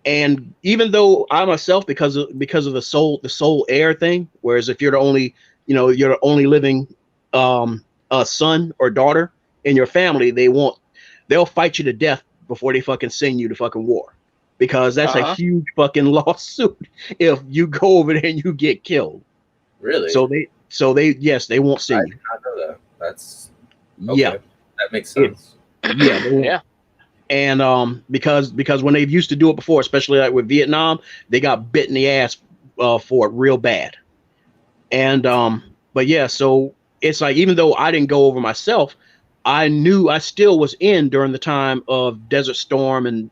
And even though I myself, because of the soul heir thing, whereas if you're the only living son or daughter in your family, they'll fight you to death before they fucking send you to fucking war, because that's a huge fucking lawsuit if you go over there and you get killed. Really? So they they won't send you. I did not know that. That's okay. Yeah, that makes sense. Yeah. And because when they used to do it before, especially like with Vietnam, they got bit in the ass for it real bad. And but yeah, so it's like, even though I didn't go over myself, I knew I still was in during the time of Desert Storm and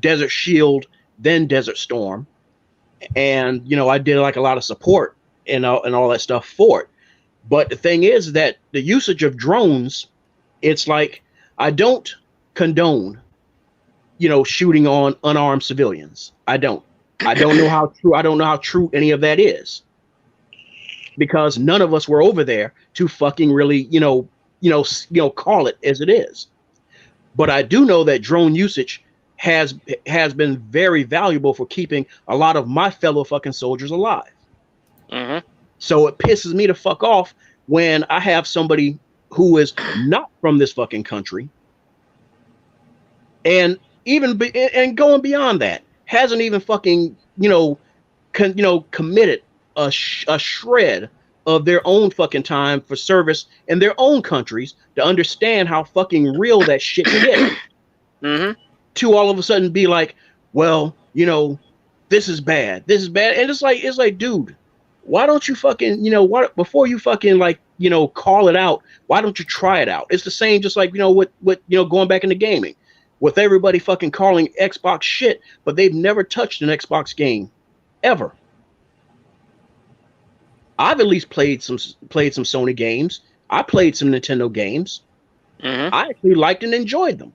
Desert Shield, then Desert Storm, and I did like a lot of support and all that stuff for it. But the thing is that the usage of drones, it's like, I don't condone, shooting on unarmed civilians. I don't know how true any of that is, because none of us were over there to fucking really, call it as it is. But I do know that drone usage has been very valuable for keeping a lot of my fellow fucking soldiers alive. Mm-hmm. So it pisses me to fuck off when I have somebody who is not from this fucking country, and going beyond that, hasn't even fucking committed a shred of their own fucking time for service in their own countries to understand how fucking real that shit is. Mm-hmm. To all of a sudden be like, well, this is bad, and it's like, dude, why don't you fucking, before you fucking call it out, why don't you try it out? It's the same, just like, with going back into gaming, with everybody fucking calling Xbox shit, but they've never touched an Xbox game ever. I've at least played some Sony games. I played some Nintendo games. Mm-hmm. I actually liked and enjoyed them.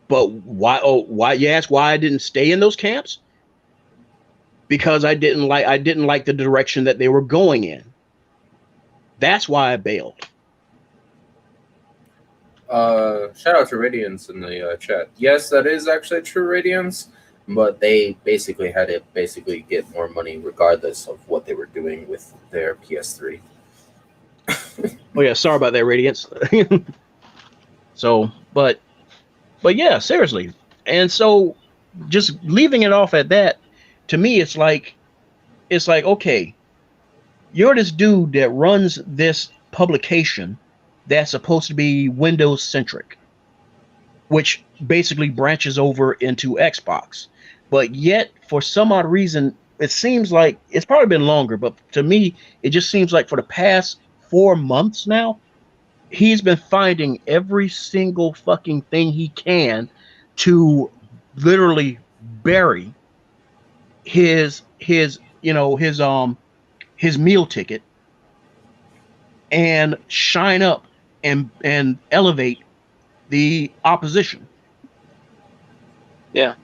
But why? Oh, why? You ask why I didn't stay in those camps? Because I didn't like the direction that they were going in. That's why I bailed. Shout out to Radiance in the chat. Yes, that is actually true, Radiance, but they basically had to get more money regardless of what they were doing with their PS3. Oh yeah, sorry about that, Radiance. So, but yeah, seriously. And so just leaving it off at that, to me, it's like, okay, you're this dude that runs this publication that's supposed to be Windows centric, which basically branches over into Xbox. But yet, for some odd reason, it seems like, it's probably been longer, but to me, it just seems like for the past 4 months now, he's been finding every single fucking thing he can to literally bury his meal ticket and shine up and elevate the opposition. Yeah.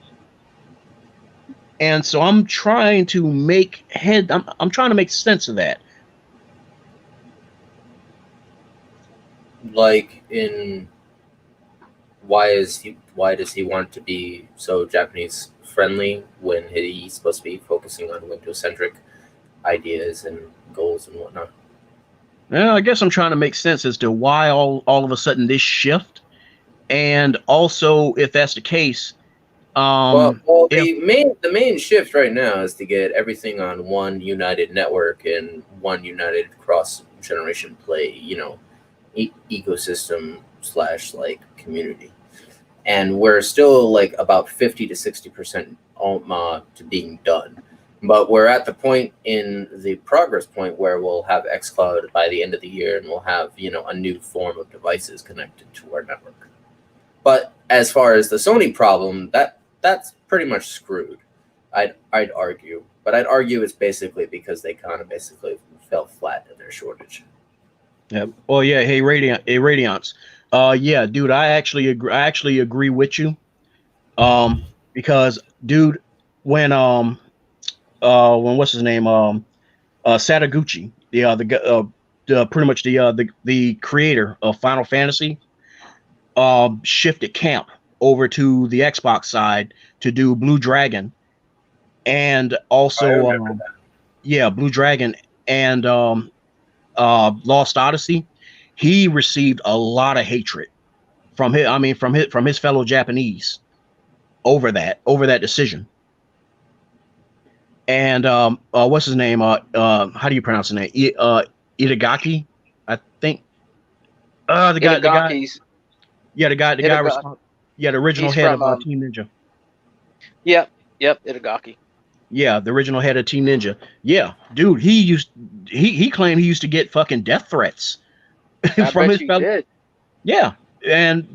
And so I'm trying to make sense of that. Like in why does he want to be so Japanese friendly when he's supposed to be focusing on Windows centric ideas and goals and whatnot? Well, I guess I'm trying to make sense as to why all of a sudden this shift, and also if that's the case, Well, if the main shift right now is to get everything on one united network and one united cross generation play, ecosystem / like community, and we're still like about 50 to 60% to being done. But we're at the point in the progress point where we'll have xCloud by the end of the year, and we'll have a new form of devices connected to our network. But as far as the Sony problem, that's pretty much screwed. I'd argue, but I'd argue it's basically because they kind of basically fell flat in their shortage. yeah, oh yeah, hey Radiance, yeah, dude, I actually agree with you, because dude, when when what's his name, Sadaguchi, the pretty much the creator of Final Fantasy, shifted camp over to the Xbox side to do Blue Dragon, and I also remember that. yeah, Blue Dragon and Lost Odyssey. He received a lot of hatred from his, I mean, from his fellow Japanese over that decision. And what's his name? How do you pronounce his name? Itagaki, I think. The guy, Itagaki's yeah, the guy, Itagaki. yeah, the original He's head from of Team Ninja. Yep, Itagaki. Yeah, the original head of Team Ninja. Yeah, dude, he claimed he used to get fucking death threats I from bet his you fellow. did. Yeah, and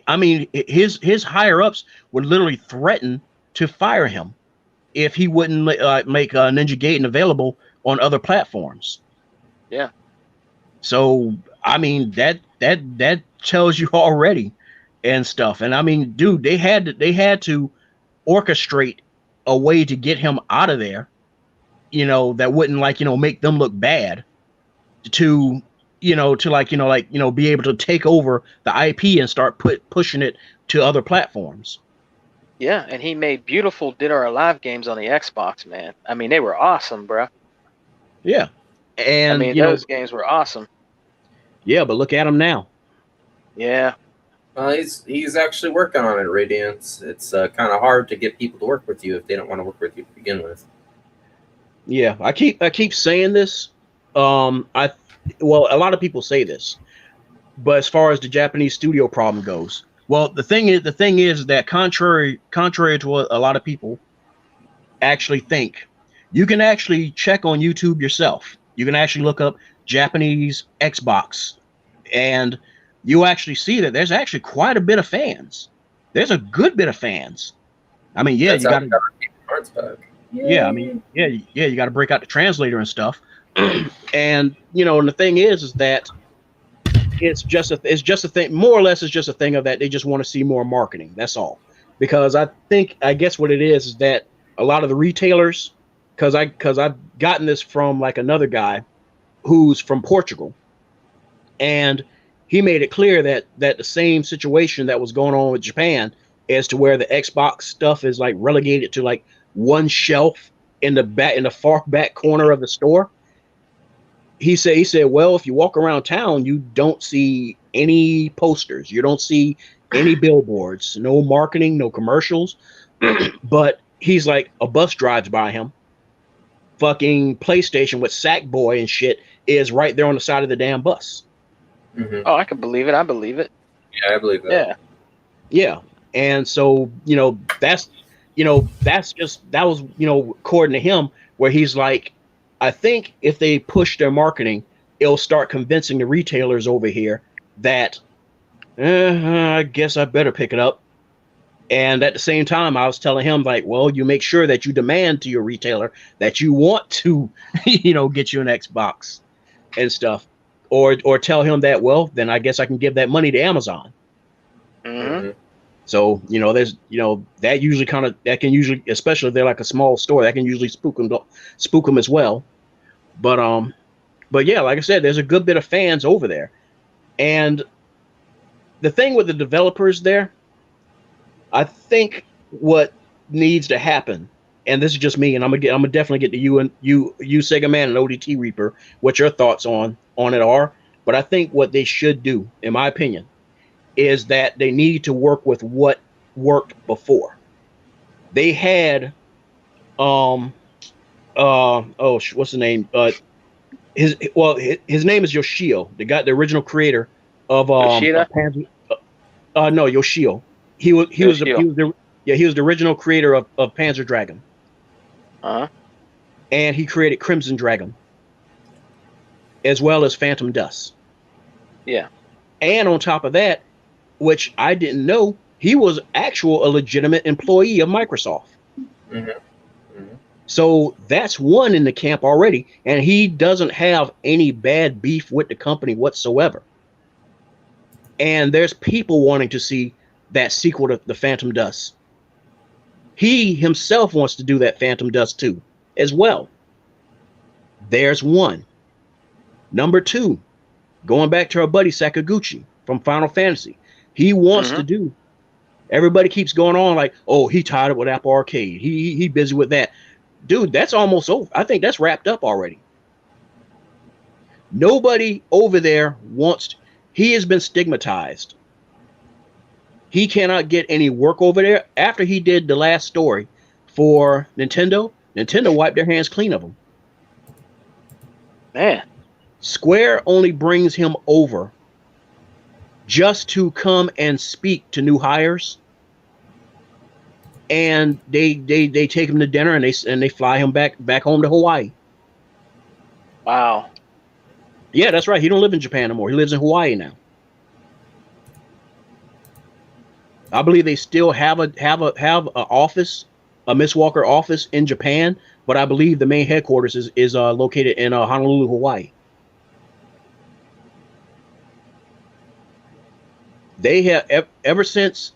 I mean his higher ups would literally threaten to fire him if he wouldn't make Ninja Gaiden available on other platforms. Yeah. So I mean that tells you already and stuff. And I mean, dude, they had to orchestrate a way to get him out of there. That wouldn't make them look bad. To be able to take over the IP and start pushing it to other platforms. Yeah, and he made beautiful Dead or Alive games on the Xbox, man. I mean, they were awesome, bro. Yeah, I and mean, those games were awesome. yeah, but look at him now. Yeah. He's actually working on it, Radiance. It's kind of hard to get people to work with you if they don't want to work with you to begin with. Yeah, I keep saying this. A lot of people say this, but as far as the Japanese studio problem goes, well, the thing is that contrary to what a lot of people actually think, you can actually check on YouTube yourself. You can actually look up Japanese Xbox, and you actually see that there's actually quite a bit of fans. There's a good bit of fans. I mean, yeah, That's you got to. parts back. Yeah, I mean, yeah, you got to break out the translator and stuff. And and the thing is that it's just a thing, more or less. It's just a thing of that they just want to see more marketing. That's all. Because I guess what it is that a lot of the retailers, because I've gotten this from like another guy who's from Portugal, and he made it clear that the same situation that was going on with Japan, as to where the Xbox stuff is like relegated to like one shelf in the far back corner of the store. He said, well, if you walk around town, you don't see any posters, you don't see any billboards, no marketing, no commercials. But he's like, a bus drives by him, fucking PlayStation with Sackboy and shit is right there on the side of the damn bus. Mm-hmm. Oh, I can believe it. I believe it. Yeah, I believe that. Yeah. Yeah. And so, that was, according to him, where he's like, I think if they push their marketing, it'll start convincing the retailers over here that I guess I better pick it up. And at the same time, I was telling him, like, well, you make sure that you demand to your retailer that you want to, get you an Xbox and stuff, or tell him that, well, then I guess I can give that money to Amazon. Mm-hmm. So, there's, that can usually, especially if they're like a small store, that can usually spook them as well. But yeah, like I said, there's a good bit of fans over there. And the thing with the developers there, I think what needs to happen, and this is just me, and I'm gonna definitely get to you and you Sega Man and ODT Reaper, what your thoughts on it are. But I think what they should do, in my opinion, is that they need to work with what worked before. They had what's the name? His name is Yoshio, the original creator of Yoshida? Panzer. No, Yoshio. He was the original creator of Panzer Dragon. Uh-huh. And he created Crimson Dragon, as well as Phantom Dust. Yeah. And on top of that, which I didn't know, he was a legitimate employee of Microsoft. Mm-hmm. Mm-hmm. So that's one in the camp already, and he doesn't have any bad beef with the company whatsoever. And there's people wanting to see that sequel to the Phantom Dust. He himself wants to do that Phantom Dust 2 as well. There's one. Number 2, going back to our buddy Sakaguchi from Final Fantasy. He wants to do. Everybody keeps going on like, oh, he tied it with Apple Arcade. He busy with that. Dude, that's almost over. I think that's wrapped up already. Nobody over there wants. He has been stigmatized. He cannot get any work over there. After he did the last story for Nintendo wiped their hands clean of him. Man. Square only brings him over just to come and speak to new hires. And they take him to dinner and they fly him back home to Hawaii. Wow. Yeah, that's right. He don't live in Japan anymore. He lives in Hawaii now. I believe they still have a office, a Miss Walker office in Japan, but I believe the main headquarters is located in Honolulu, Hawaii. They have ever since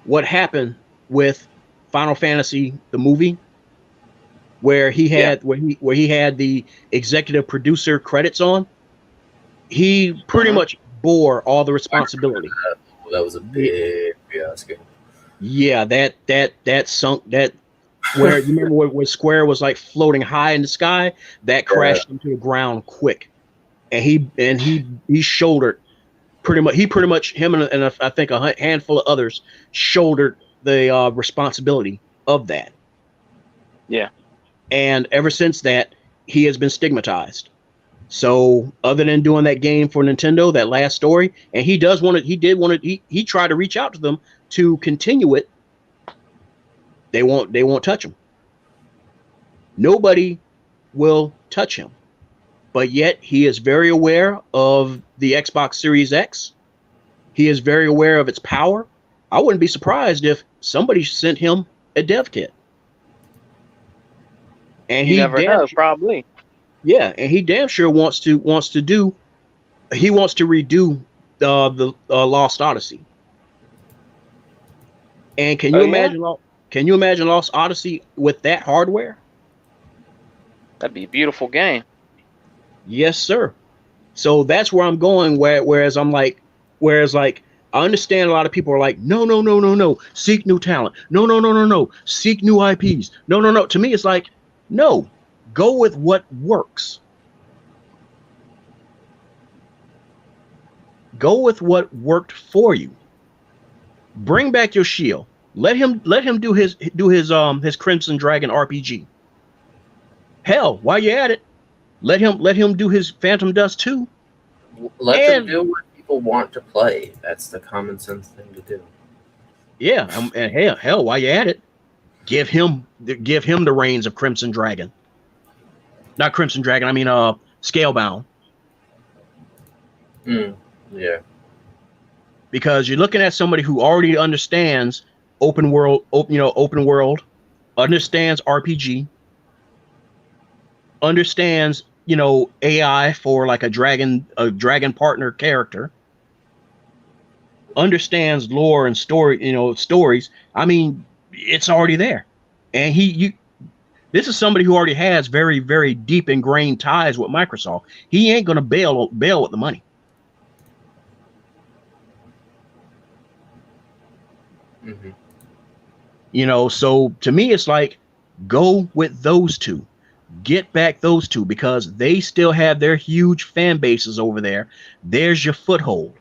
what happened with Final Fantasy the movie, where he had where he had the executive producer credits on, he pretty much bore all the responsibility. That was a big fiasco. Yeah, that sunk that where you remember where Square was like floating high in the sky, that crashed into the ground quick, and he shouldered pretty much him and I think a handful of others shouldered the responsibility of that. Yeah. And ever since that, he has been stigmatized. So other than doing that game for Nintendo, that last story, and he tried to reach out to them to continue it. They won't touch him. Nobody will touch him. But yet he is very aware of the Xbox Series X. He is very aware of its power. I wouldn't be surprised if somebody sent him a dev kit. And he never knows, probably. Yeah, and he damn sure wants to redo the Lost Odyssey. And can you imagine Lost Odyssey with that hardware? That'd be a beautiful game. Yes, sir. So that's where I'm going. Whereas I understand a lot of people are like, no, seek new talent. No, seek new IPs. No. To me, it's like, no, go with what works. Go with what worked for you. Bring back Yoshio. Let him do his Crimson Dragon RPG. Hell, while you're at it, let him do his Phantom Dust 2. Let them do what people want to play. That's the common sense thing to do. Yeah, and hell, while you're at it, give him the reins of Crimson Dragon. Not Crimson Dragon. I mean, Scalebound. Yeah. Because you're looking at somebody who already understands open world, understands RPG, understands, AI for like a dragon partner character, understands lore and stories. I mean, it's already there. And this is somebody who already has very, very deep ingrained ties with Microsoft. He ain't going to bail with the money. Mm-hmm. You know, so to me, it's like, go with those two. Get back those two because they still have their huge fan bases over there. There's your foothold.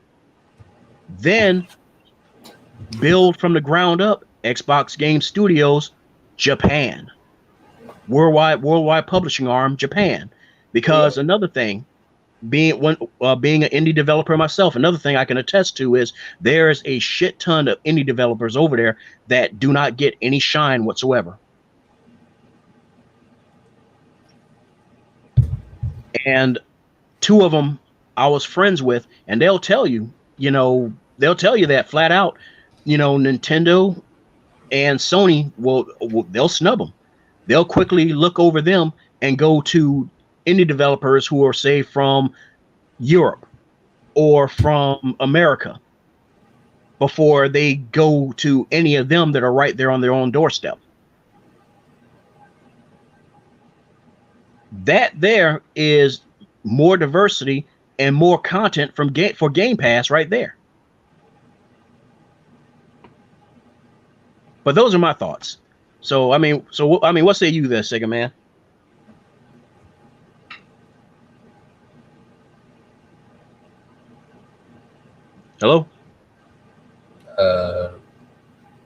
Then build from the ground up Xbox Game Studios, Japan. Worldwide publishing arm, Japan. Because another thing, being an indie developer myself, another thing I can attest to is there's a shit ton of indie developers over there that do not get any shine whatsoever. And two of them I was friends with, and they'll tell you that flat out, Nintendo and Sony they'll snub them. They'll quickly look over them and go to indie developers who are, say, from Europe or from America before they go to any of them that are right there on their own doorstep. That there is more diversity and more content for Game Pass right there. But those are my thoughts. So I mean, what say you there, Sega Man? Hello?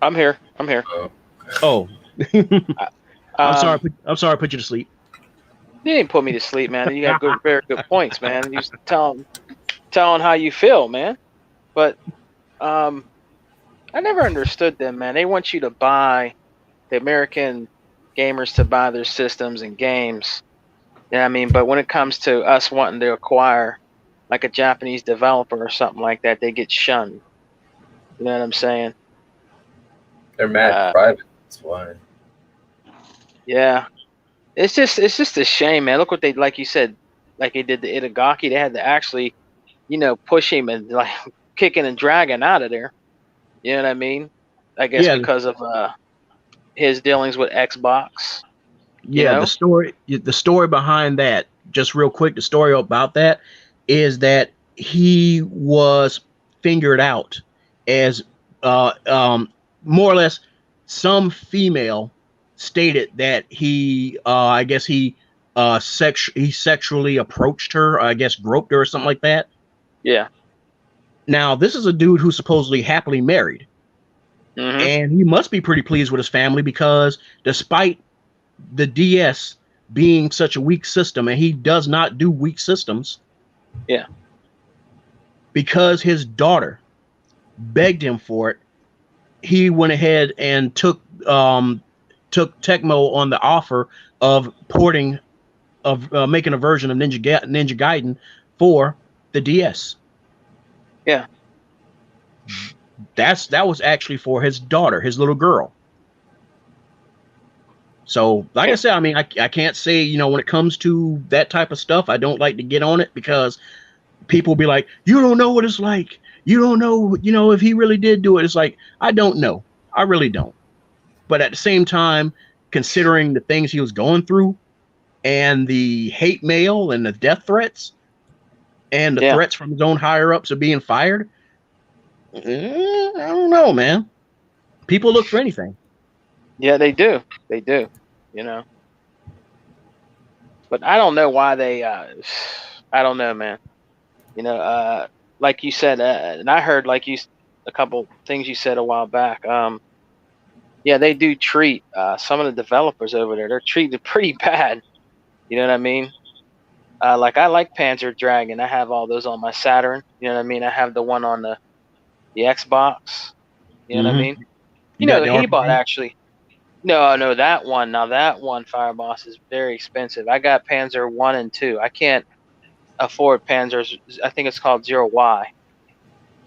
I'm here. Oh. I'm sorry. I'm sorry I put you to sleep. You didn't put me to sleep, man. You got very good points, man. You telling how you feel, man. But I never understood them, man. They want you to buy the American gamers to buy their systems and games. Yeah, I mean, but when it comes to us wanting to acquire like a Japanese developer or something like that, they get shunned. You know what I'm saying? They're mad private. That's why. Yeah. It's just a shame, man. Look what they, like you said, like they did the Itagaki. They had to actually, push him and like kicking and dragging out of there. You know what I mean? I guess because of his dealings with Xbox. Yeah, the story behind that, just real quick, the story about that is that he was fingered out as more or less some female stated that he sexually approached her, I guess groped her or something like that. Yeah. Now, this is a dude who's supposedly happily married. Mm-hmm. And he must be pretty pleased with his family because despite the DS being such a weak system, and he does not do weak systems. Yeah. Because his daughter begged him for it, he went ahead and took Tecmo on the offer of making a version of Ninja Gaiden for the DS. Yeah. That was actually for his daughter, his little girl. So, like I said, I mean, I can't say, when it comes to that type of stuff, I don't like to get on it because people be like, you don't know what it's like. You don't know, if he really did do it. It's like, I don't know. I really don't. But at the same time, considering the things he was going through and the hate mail and the death threats and the threats from his own higher ups of being fired, I don't know, man. People look for anything. Yeah, they do. They do, But I don't know why they, I don't know, man. Like you said, and I heard a couple things you said a while back. Yeah, they do treat some of the developers over there. They're treated pretty bad. You know what I mean? Like I like Panzer Dragon. I have all those on my Saturn. You know what I mean? I have the one on the Xbox. You know what I mean? He bought actually. No, that one. Now that one, Fireboss, is very expensive. I got Panzer 1 and 2. I can't afford Panzer's. I think it's called Zero Y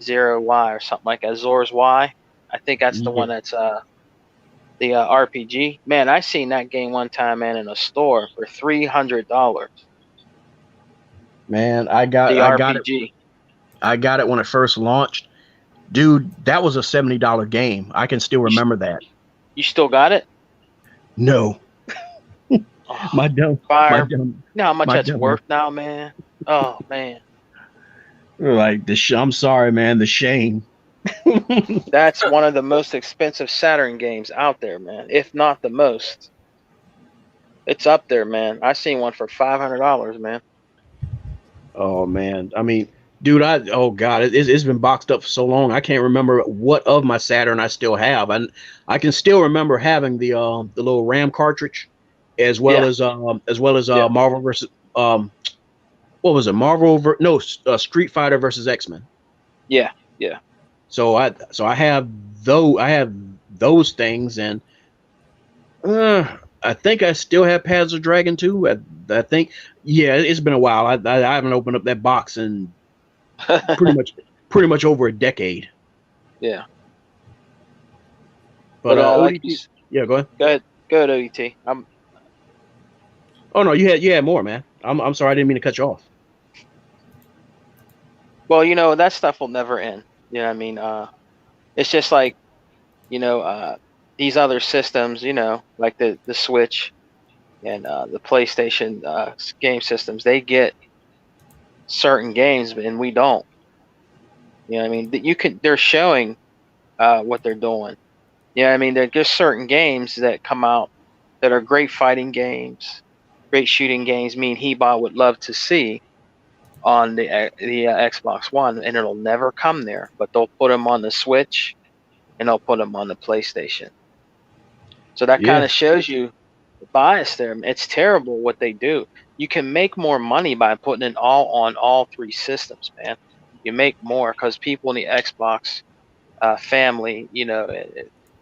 or something like that. Zor's Y. I think that's the one that's the RPG. Man, I seen that game one time, man, in a store for $300. Man, I got it. I got it when it first launched. Dude, that was a $70 game. I can still remember that. You still got it? No. My dumb. You know how much that's worth now, man? Oh, man. Like I'm sorry, man. The shame. That's one of the most expensive Saturn games out there, man. If not the most. It's up there, man. I seen one for $500, man. Oh man, I mean, dude, oh god, it's been boxed up for so long. I can't remember what of my Saturn I still have, and I can still remember having the little RAM cartridge, as well Yeah. as Yeah. Marvel versus what was it? Street Fighter versus X-Men. Yeah. Yeah. So I have those things, and I think I still have Paths of Dragon too. I think, yeah, it's been a while. I haven't opened up that box in pretty much over a decade. Yeah. But like ODT, yeah, go ahead. Go ahead, ODT. Oh no, you had more, man. I'm sorry, I didn't mean to cut you off. Well, that stuff will never end. You know what I mean? It's just like, these other systems, like the Switch and the PlayStation game systems, they get certain games and we don't. You know what I mean? They're showing what they're doing. You know what I mean? There's just certain games that come out that are great fighting games, great shooting games. Me and Hebot would love to see on the Xbox One, and it'll never come there. But they'll put them on the Switch, and they'll put them on the PlayStation. So that kind of shows you the bias there. It's terrible what they do. You can make more money by putting it all on all three systems, man. You make more because people in the Xbox family,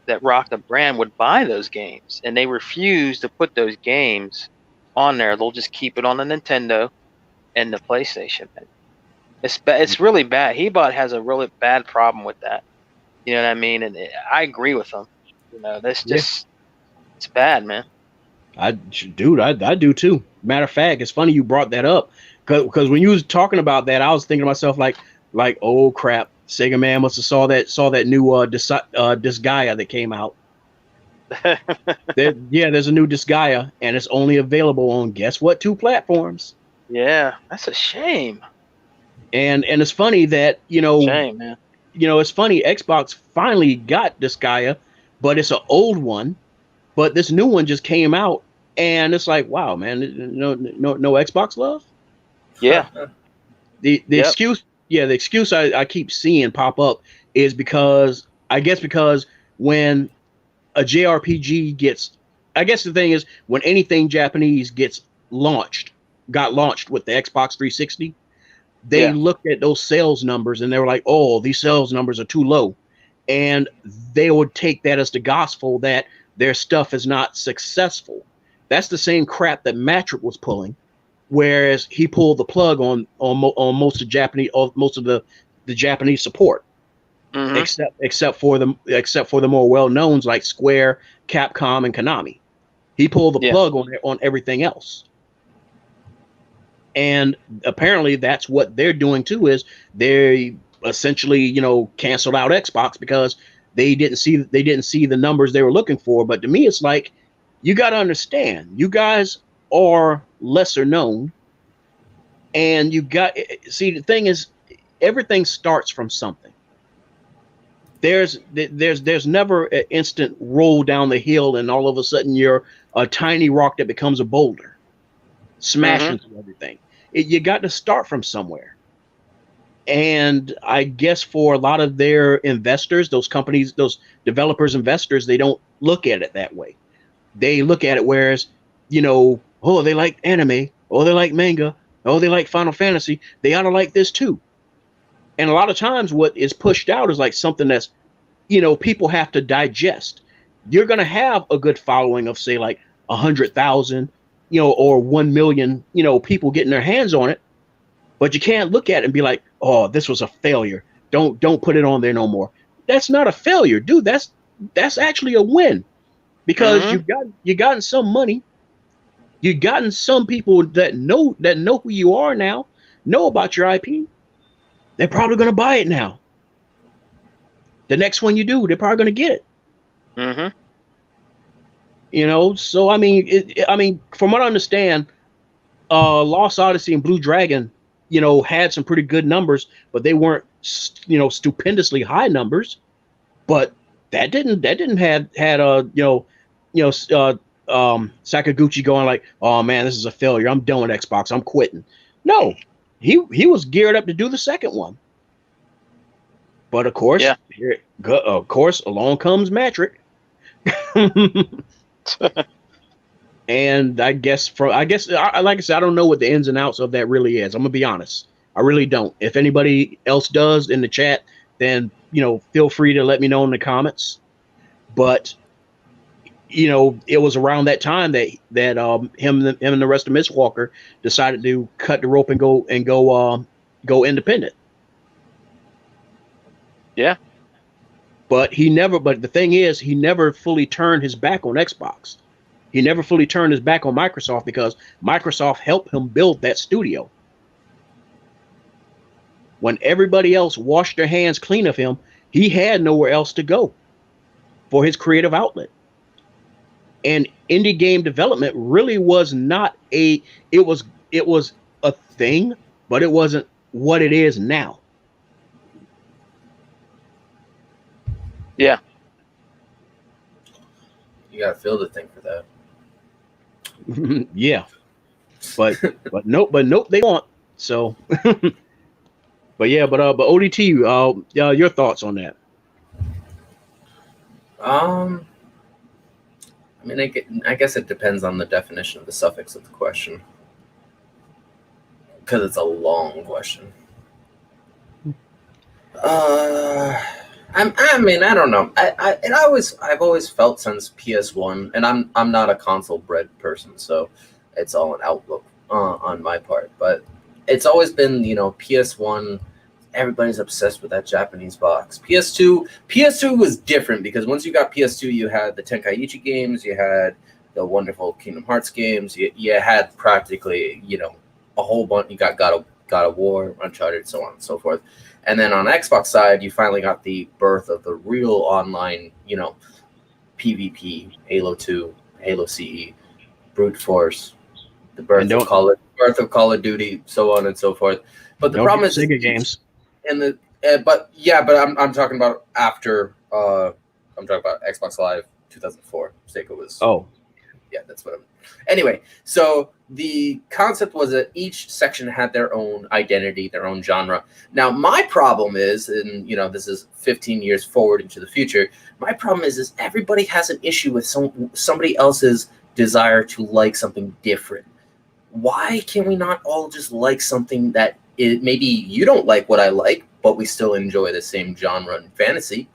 that rock the brand would buy those games, and they refuse to put those games on there. They'll just keep it on the Nintendo and the PlayStation. It's really bad. Hebot has a really bad problem with that. You know what I mean? And I agree with him. That's just it's bad, man. I do too. Matter of fact, it's funny you brought that up because when you was talking about that, I was thinking to myself like, oh crap, Sega Man must have saw that new Disgaea that came out. There's a new Disgaea, and it's only available on guess what, 2 platforms. Yeah, that's a shame. And it's funny that shame, man. It's funny, Xbox finally got Disgaea, but it's an old one. But this new one just came out, and it's like, wow, man, no Xbox love. Yeah. The excuse I keep seeing pop up is because when a JRPG the thing is when anything Japanese got launched with the Xbox 360, they looked at those sales numbers and they were like, oh, these sales numbers are too low, and they would take that as the gospel that their stuff is not successful. That's the same crap that Matrick was pulling, whereas he pulled the plug on most of the Japanese support, except for the more well knowns like Square, Capcom, and Konami. He pulled the plug on everything else. And apparently that's what they're doing too, is they essentially, canceled out Xbox because they didn't see the numbers they were looking for. But to me, it's like, you got to understand, you guys are lesser known, and the thing is, everything starts from something. There's never an instant roll down the hill and all of a sudden you're a tiny rock that becomes a boulder, smash into everything. You got to start from somewhere. And I guess for a lot of their investors, those companies, those developers, investors, they don't look at it that way. They look at it whereas, oh, they like anime, oh, they like manga, oh, they like Final Fantasy, they ought to like this too. And a lot of times what is pushed out is like something that's, people have to digest. You're going to have a good following of, say, like 100,000, or 1 million, people getting their hands on it. But you can't look at it and be like, oh, this was a failure. Don't put it on there no more. That's not a failure, dude. That's actually a win, because you gotten some money. You gotten some people that know who you are now, know about your IP. They're probably going to buy it now. The next one you do, they're probably going to get it. So I mean, from what I understand, Lost Odyssey and Blue Dragon, had some pretty good numbers, but they weren't stupendously high numbers, but that didn't had Sakaguchi going like, oh man, this is a failure. I'm done with Xbox. I'm quitting. No, he was geared up to do the second one. But of course, along comes Matrick. And like I said, I don't know what the ins and outs of that really is. I'm gonna be honest. I really don't. If anybody else does in the chat, then feel free to let me know in the comments. But it was around that time that him and the rest of Mistwalker decided to cut the rope and go independent. Yeah. But the thing is, he never fully turned his back on Xbox. He never fully turned his back on Microsoft because Microsoft helped him build that studio. When everybody else washed their hands clean of him, he had nowhere else to go for his creative outlet. And indie game development really was not it was a thing, but it wasn't what it is now. Yeah. You gotta feel the thing for that. Yeah. But nope, they want. So but ODT, your thoughts on that? I mean, I guess it depends on the definition of the suffix of the question, because it's a long question. I mean, I don't know. I've always felt since PS1, and I'm not a console bred person, so it's all an outlook on my part. But it's always been, PS1. Everybody's obsessed with that Japanese box. PS2 was different because once you got PS2, you had the Tenkaichi games, you had the wonderful Kingdom Hearts games, you had practically, a whole bunch. You got God of War, Uncharted, so on and so forth. And then on the Xbox side, you finally got the birth of the real online, PvP, Halo 2, Halo CE, Brute Force, the birth of Call of Duty, so on and so forth. But the problem is Sega games. And but I'm talking about after I'm talking about Xbox Live 2004. Sega was that's what I'm. Anyway, so the concept was that each section had their own identity, their own genre. Now, my problem is, and this is 15 years forward into the future. My problem is everybody has an issue with somebody else's desire to like something different. Why can we not all just like something that maybe you don't like what I like, but we still enjoy the same genre and fantasy?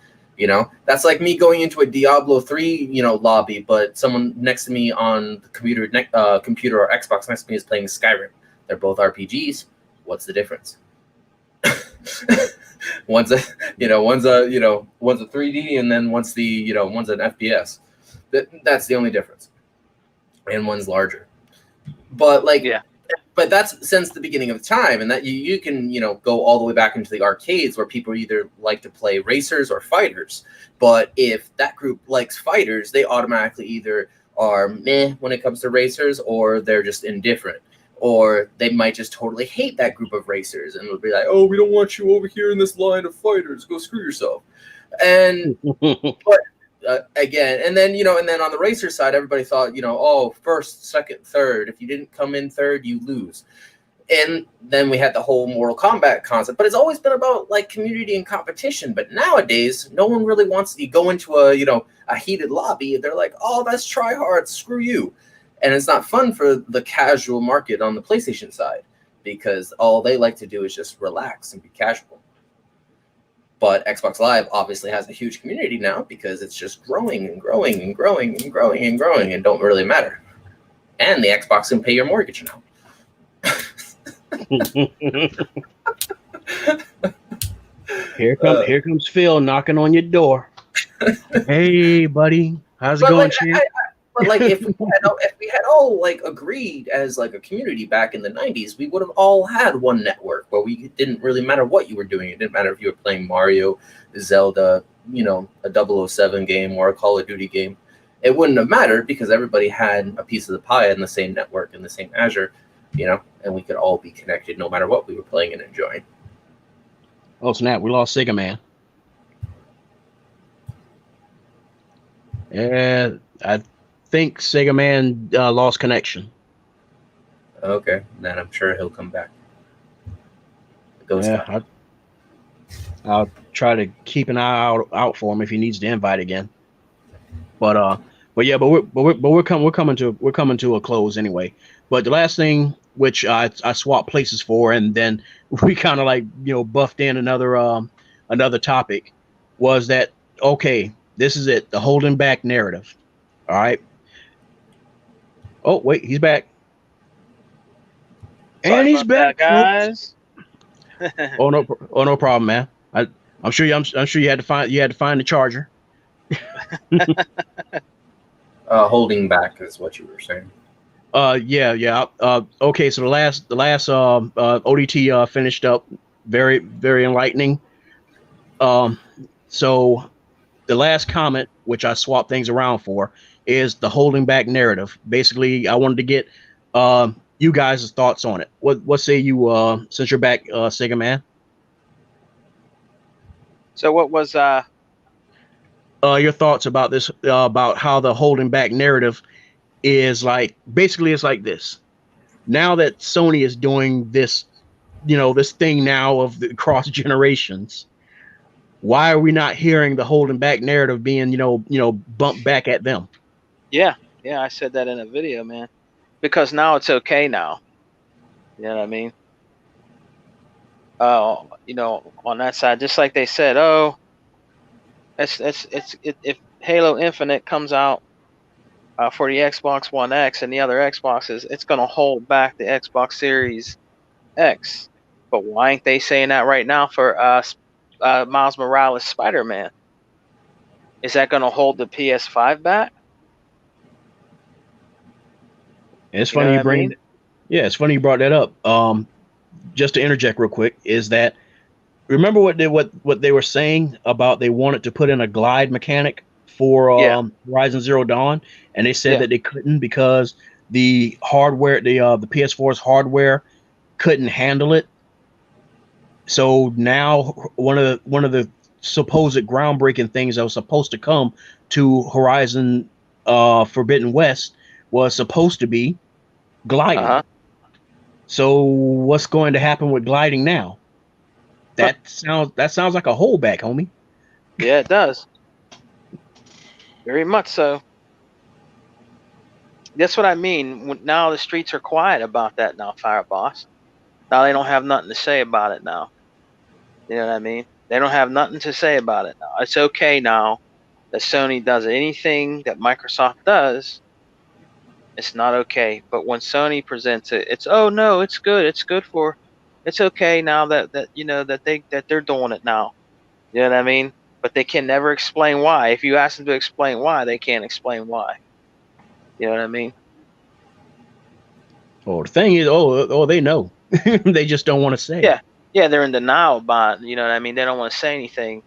That's like me going into a Diablo 3, lobby, but someone next to me on the computer or Xbox next to me is playing Skyrim. They're both RPGs. What's the difference? one's a 3D and then one's an FPS. That's the only difference. And one's larger. But But that's since the beginning of time, and that you can go all the way back into the arcades where people either like to play racers or fighters. But if that group likes fighters, they automatically either are meh when it comes to racers, or they're just indifferent, or they might just totally hate that group of racers and will be like, "Oh, we don't want you over here in this line of fighters. Go screw yourself." And but. Again, and then on the racer side, everybody thought, first, second, third. If you didn't come in third, you lose. And then we had the whole Mortal Kombat concept. But it's always been about like community and competition. But nowadays, no one really wants to go into a heated lobby. They're like, "Oh, that's try hard. Screw you." And it's not fun for the casual market on the PlayStation side because all they like to do is just relax and be casual. But Xbox Live obviously has a huge community now because it's just growing and growing and growing and growing and growing and don't really matter. And the Xbox can pay your mortgage now. Here comes Phil knocking on your door. Hey, buddy, how's it going, champ? But if we had all like agreed as like a community back in the 90s, we would have all had one network where we didn't really matter what you were doing. It didn't matter if you were playing Mario, Zelda, a 007 game or a Call of Duty game. It wouldn't have mattered because everybody had a piece of the pie in the same network, in the same Azure, and we could all be connected no matter what we were playing and enjoying. Oh snap! We lost Sega Man. Yeah, I think Sega Man lost connection. Okay, then I'm sure he'll come back. Ghost Yeah, Guy. I'll try to keep an eye out for him if he needs to invite again. But yeah, we're coming to a close anyway. But the last thing which I swapped places for, and then we kind of like buffed in another topic was that okay, this is it, the holding back narrative. All right. Oh wait, he's back, Sorry and he's about that, back, folks. guys. Oh no problem, man. I'm sure I'm sure you had to find the charger. Holding back is what you were saying. Yeah. Okay, so the last ODT finished up very enlightening. Um, so the last comment, which I swapped things around for, is the holding back narrative. Basically, I wanted to get you guys' thoughts on it. What say you since you're back, Sega Man? So what was Your thoughts about this about how the holding back narrative is like basically it's like this. Now that Sony is doing this, this thing now of the cross generations, why are we not hearing the holding back narrative being, bumped back at them? yeah, yeah, I said that in a video, man. Because now it's okay now. You know what I mean? On that side, just like they said, oh, if Halo Infinite comes out for the Xbox One X and the other Xboxes, it's gonna hold back the Xbox Series X. But why ain't they saying that right now for Miles Morales Spider-Man? Is that gonna hold the PS5 back? And it's You know funny what you I mean? bring, yeah, it's funny you brought that up. Just to interject real quick, is that remember what they were saying about they wanted to put in a glide mechanic for Yeah, Horizon Zero Dawn, and they said yeah, that they couldn't because the hardware, the PS4's hardware couldn't handle it. So now one of the supposed groundbreaking things that was supposed to come to Horizon Forbidden West was supposed to be gliding. uh-huh. So what's going to happen with gliding now? That sounds like a holdback, homie. Yeah, it does. Very much so. That's what I mean. Now the streets are quiet about that now, Fire Boss. Now they don't have nothing to say about it now. You know what I mean? They don't have nothing to say about it now. It's okay now that Sony does anything that Microsoft does. It's not okay. But when Sony presents it, it's oh no, it's good. It's good for. It's okay now that they're doing it now. You know what I mean? But they can never explain why. If you ask them to explain why, they can't explain why. You know what I mean? Oh, the thing is, they know. They just don't want to say. Yeah, yeah, they're in denial about it. You know what I mean? They don't want to say anything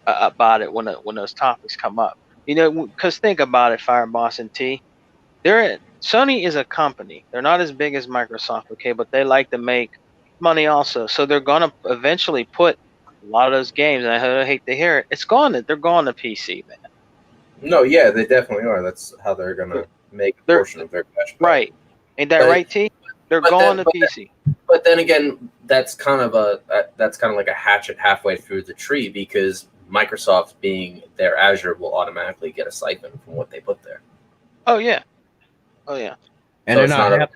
about it when those topics come up. You know, because think about it, Fire Boss and T. Sony is a company. They're not as big as Microsoft, okay, but they like to make money also. So they're gonna eventually put a lot of those games. And I hate to hear it. They're going to PC, man. No, yeah, they definitely are. That's how they're gonna make a They're portion of their cash back. right. Ain't that But right, T? They're going to PC. But then again, that's kind of like a hatchet halfway through the tree because Microsoft being their Azure will automatically get a siphon from what they put there. Oh yeah. Oh yeah. And So they're it's not not a half,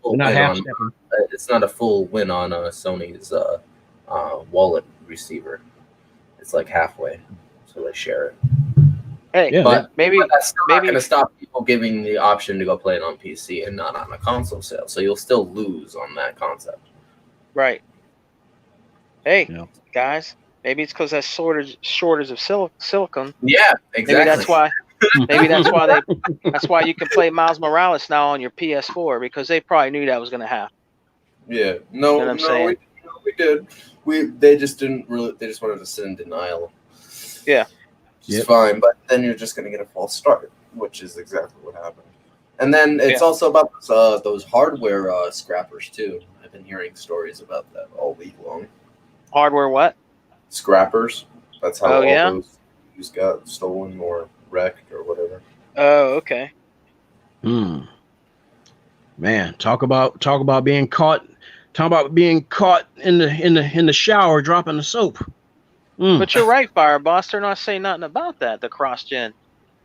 full they're not win half on stepping. it's not a full win on Sony's wallet receiver. It's like halfway, so they share it. Hey, Yeah, But maybe that's still not maybe going to stop people giving the option to go play it on PC and not on a console sale. So you'll still lose on that concept. right. Hey, yeah. guys, maybe it's because that shortage of silicon. Yeah, Maybe exactly. that's why. Maybe that's why you can play Miles Morales now on your PS4 because they probably knew that was going to happen. Yeah, You know what I'm saying? we did. They just didn't really. They just wanted to sit in denial. Yeah. Which is Yep. fine, but then you're just going to get a false start, which is exactly what happened. And then it's also about those hardware scrappers too. I've been hearing stories about that all week long. Hardware what? scrappers. That's how Oh, all yeah? those CPUs got stolen or wrecked or whatever. Oh, okay. Man, talk about being caught. Talk about being caught in the shower dropping the soap. But you're right, Fire Boss. They're not saying nothing about that. The cross gen,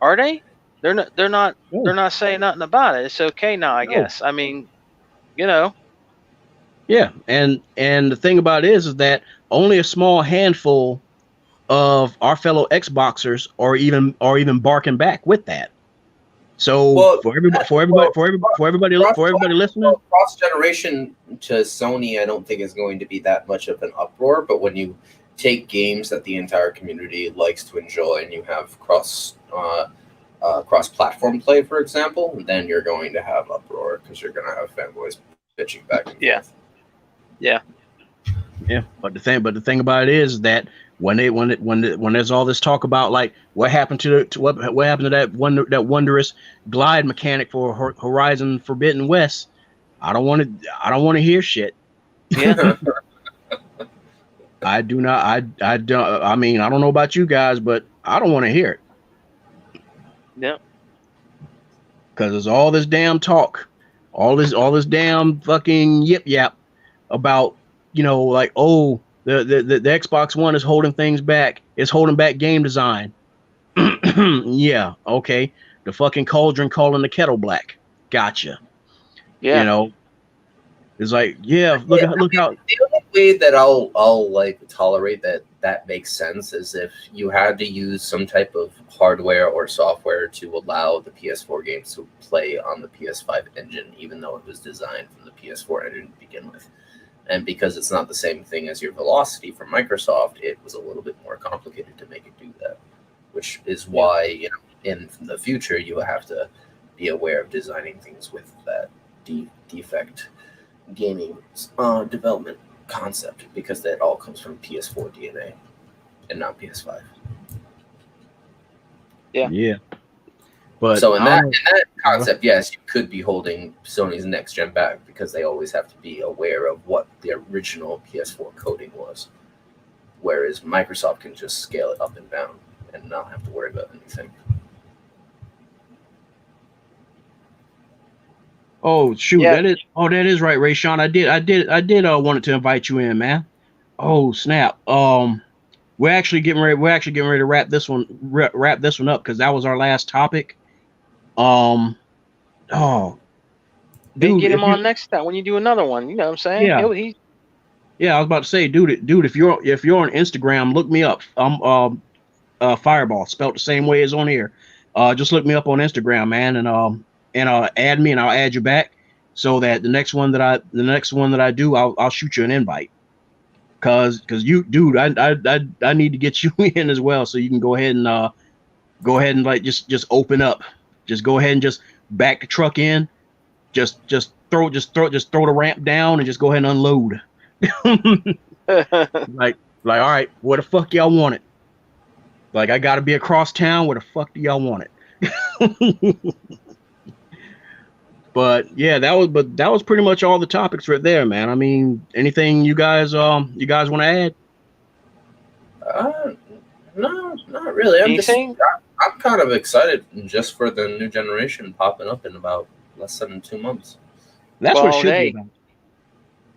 are they? They're not. They're not. No. They're not saying nothing about it. It's okay now, I No. guess. I mean, you know. Yeah, and the thing about it is that only a small handful of our fellow Xboxers are even barking back with that. So Well, for everybody listening, cross generation to Sony, I don't think is going to be that much of an uproar. But when you take games that the entire community likes to enjoy, and you have cross platform play, for example, then you're going to have uproar because you're going to have fanboys bitching back and forth. Yeah. But the thing about it is that when there's all this talk about like what happened to what happened to that wondrous glide mechanic for Horizon Forbidden West, I don't want to hear shit. Yeah. I do not. I don't. I mean, I don't know about you guys, but I don't want to hear it. Yeah. Because there's all this damn talk, all this damn fucking yip yap about, like, oh, the Xbox One is holding things back. It's holding back game design. Yeah, okay. The fucking cauldron calling the kettle black. Gotcha. Yeah. It's like, yeah, look how. The only way that I'll like tolerate that makes sense is if you had to use some type of hardware or software to allow the PS4 games to play on the PS5 engine, even though it was designed from the PS4 engine to begin with. And because it's not the same thing as your Velocity from Microsoft, it was a little bit more complicated to make it do that, which is why in the future you have to be aware of designing things with that defect gaming development concept, because that all comes from PS4 DNA and not PS5. Yeah. But so in that concept, yes, you could be holding Sony's next gen back because they always have to be aware of what the original PS4 coding was, whereas Microsoft can just scale it up and down and not have to worry about anything. Oh shoot, Yeah. that is right, Ray Sean. I did wanted to invite you in, man. Oh snap. We're actually getting ready to wrap this one up because that was our last topic. Oh, Dude, get him on next time when you do another one. You know what I'm saying? Yeah. Yeah, I was about to say, dude, if you're on Instagram, look me up. I'm Fireball, spelled the same way as on here. Just look me up on Instagram, man, and add me, and I'll add you back, so that the next one that I do, I'll shoot you an invite. Cause you, dude, I need to get you in as well, so you can go ahead and like just open up, just go ahead and just back the truck in, just throw the ramp down and just go ahead and unload. like all right, where the fuck y'all want it? Like, I gotta be across town. Where the fuck do y'all want it? But yeah, that was pretty much all the topics right there, man. I mean, anything you guys want to add? No, not really. I'm kind of excited just for the new generation popping up in about less than 2 months. That's what it should be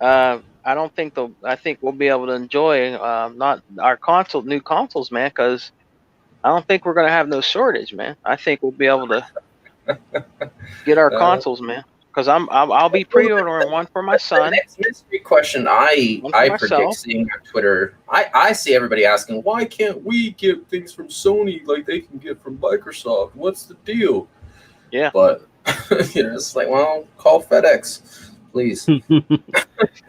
about. I think we'll be able to enjoy not our new consoles, man, because I don't think we're gonna have no shortage, man. I think we'll be able to get our consoles, man. Because I'll be pre-ordering one for my son. The next mystery question I predict seeing on Twitter, I see everybody asking, why can't we get things from Sony like they can get from Microsoft? What's the deal? Yeah. But it's like, well, call FedEx, please.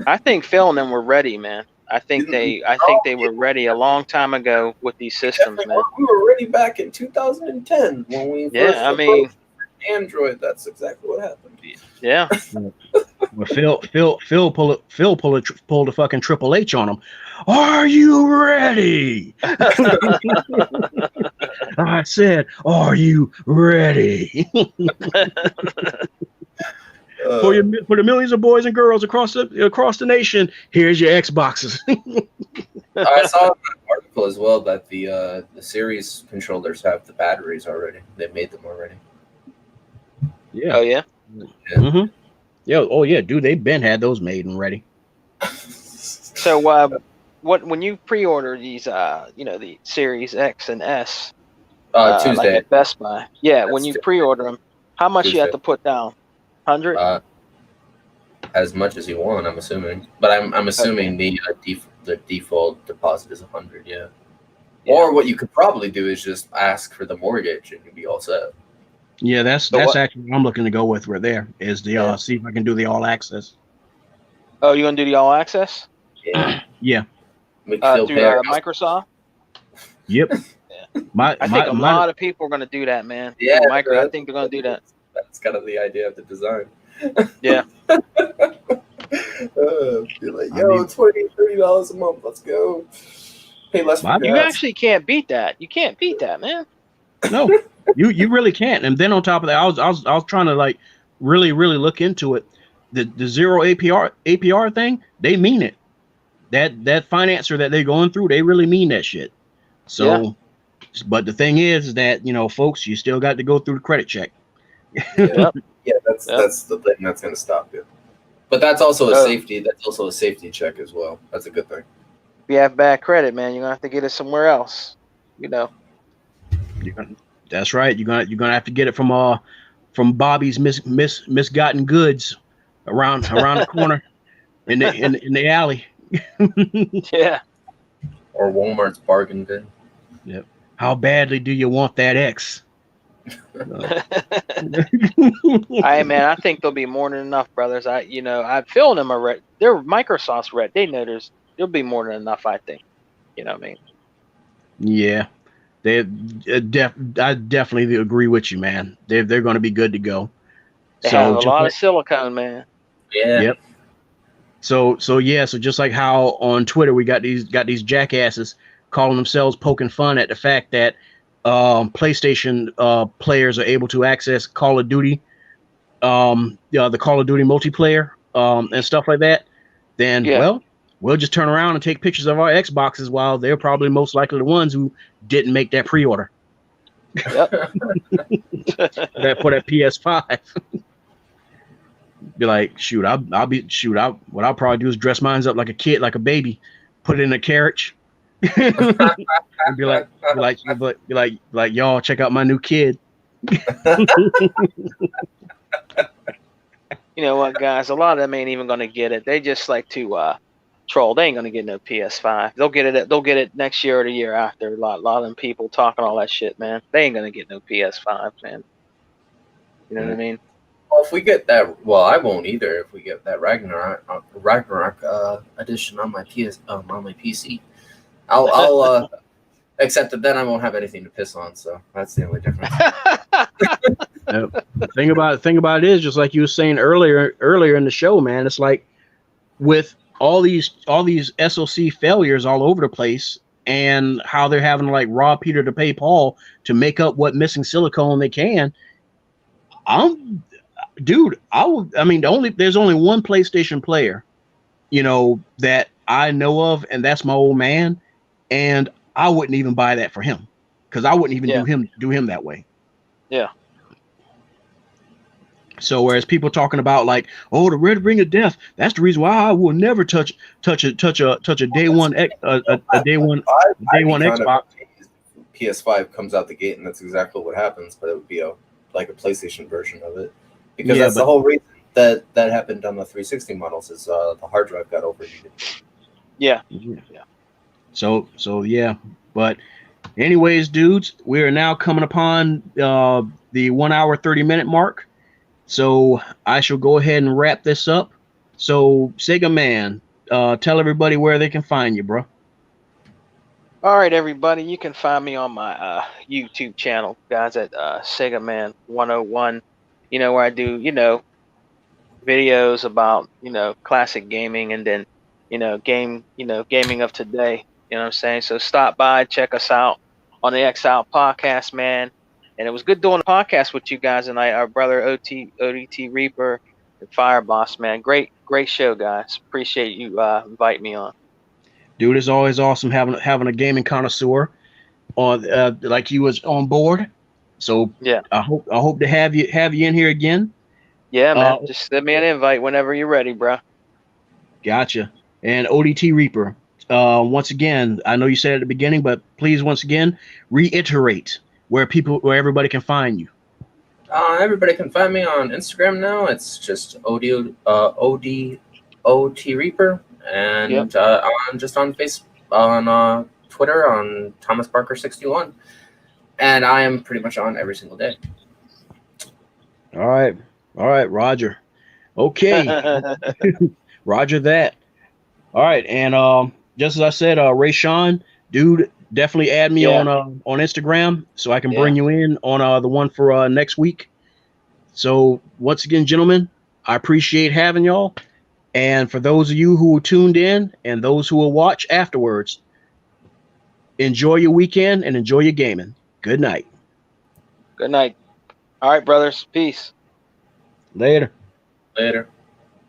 I think Phil and them were ready, man. I think they were ready a long time ago with these systems, man. We were ready back in 2010 when we first Android. That's exactly what happened. Yeah. Well, Phil pulled a fucking Triple H on him. Are you ready? I said, are you ready? For the millions of boys and girls across the nation, here's your Xboxes. I saw article as well that the series controllers have the batteries already. They made them already. Yeah. Oh yeah. Mm-hmm. Yeah. Oh yeah, dude. They've been had those made and ready. So when you pre-order these the Series X and S Tuesday. like at Best Buy, when you pre-order them, how much you have to put down? 100? As much as you want, I'm assuming. But I'm assuming the default deposit is 100. Yeah. Or what you could probably do is just ask for the mortgage and you'd be all set. Yeah, that's actually what I'm looking to go with right there is the see if I can do the all access. Oh, you gonna do the all access? Yeah. Yeah. Through Microsoft? Yep. I think a lot of people are gonna do that, man. Yeah. I think they're gonna do that. That's kind of the idea of the design. Yeah. Be like, yo, $20-$30 a month. Let's go. Pay less for gas. You actually can't beat that. You can't beat that, man. No, you really can't. And then on top of that, I was trying to like really look into it. The zero APR thing, they mean it. That financer that they're going through, they really mean that shit. So, but the thing is that folks, you still got to go through the credit check. Yep. Yeah, that's the thing that's going to stop you. But that's also a safety. That's also a safety check as well. That's a good thing. If you have bad credit, man, you're gonna have to get it somewhere else. That's right. You're gonna have to get it from Bobby's misgotten goods around the corner in the alley. Yeah. Or Walmart's bargain bin. Yep. How badly do you want that X? Hey man, I think there'll be more than enough, brothers. I'm feeling them already. They're Microsoft's red. They know there'll be more than enough. I think. You know what I mean? Yeah, I definitely agree with you, man. They're going to be good to go. They have a lot of silicone, man. Yeah. Yep. So just like how on Twitter we got these jackasses calling themselves poking fun at the fact that PlayStation players are able to access Call of Duty, the Call of Duty multiplayer, and stuff like that. Then we'll just turn around and take pictures of our Xboxes while they're probably most likely the ones who didn't make that pre-order. Yep. for that PS5. Be like, shoot, I'll probably do is dress mine up like a kid, like a baby, put it in a carriage. And be like, y'all check out my new kid. You know what, guys? A lot of them ain't even gonna get it. They just like to troll. They ain't gonna get no PS5. They'll get it next year or the year after. A lot of them people talking all that shit, man. They ain't gonna get no PS5, man. You know what I mean? Well, if we get that, I won't either. If we get that Ragnarok edition on my PC, I'll except that then I won't have anything to piss on. So that's the only difference. Thing about it is just like you were saying earlier in the show, man. It's like with all these SoC failures all over the place, and how they're having to like rob Peter to pay Paul to make up what missing silicone they can. There's only one PlayStation player, that I know of, and that's my old man, and I wouldn't even buy that for him because I wouldn't even do him that way. Yeah. So whereas people talking about like, the red ring of death, that's the reason why I will never touch a day one Xbox. PS5 comes out the gate, and that's exactly what happens. But it would be like a PlayStation version of it, because that's the whole reason that happened on the 360 models is the hard drive got overheated. Yeah. So yeah, but anyways, dudes, we are now coming upon the 1 hour 30-minute mark. So I shall go ahead and wrap this up. So Sega Man, tell everybody where they can find you, bro. All right, everybody, you can find me on my YouTube channel, guys, at Sega Man 101. Where I do videos about classic gaming, and then gaming of today. You know what I'm saying? So stop by, check us out on the X Out podcast, man. And it was good doing a podcast with you guys tonight. Our brother ODT Reaper and Fireboss, man. Great show, guys. Appreciate you inviting me on. Dude, it's always awesome having a gaming connoisseur on like you was on board. So Yeah. I hope to have you in here again. Yeah, man. Just send me an invite whenever you're ready, bro. Gotcha. And ODT Reaper. Once again, I know you said at the beginning, but please once again reiterate where everybody can find you. Everybody can find me on Instagram now. It's just ODOT Reaper, and I'm just on Twitter on Thomas Parker 61, and I am pretty much on every single day. All right, Roger. Okay, Roger that. All right, and just as I said, Ray Sean, dude, definitely add me on Instagram so I can bring you in on the one for next week. So once again, gentlemen, I appreciate having y'all. And for those of you who tuned in and those who will watch afterwards, enjoy your weekend and enjoy your gaming. Good night. Good night. All right, brothers. Peace. Later. Later.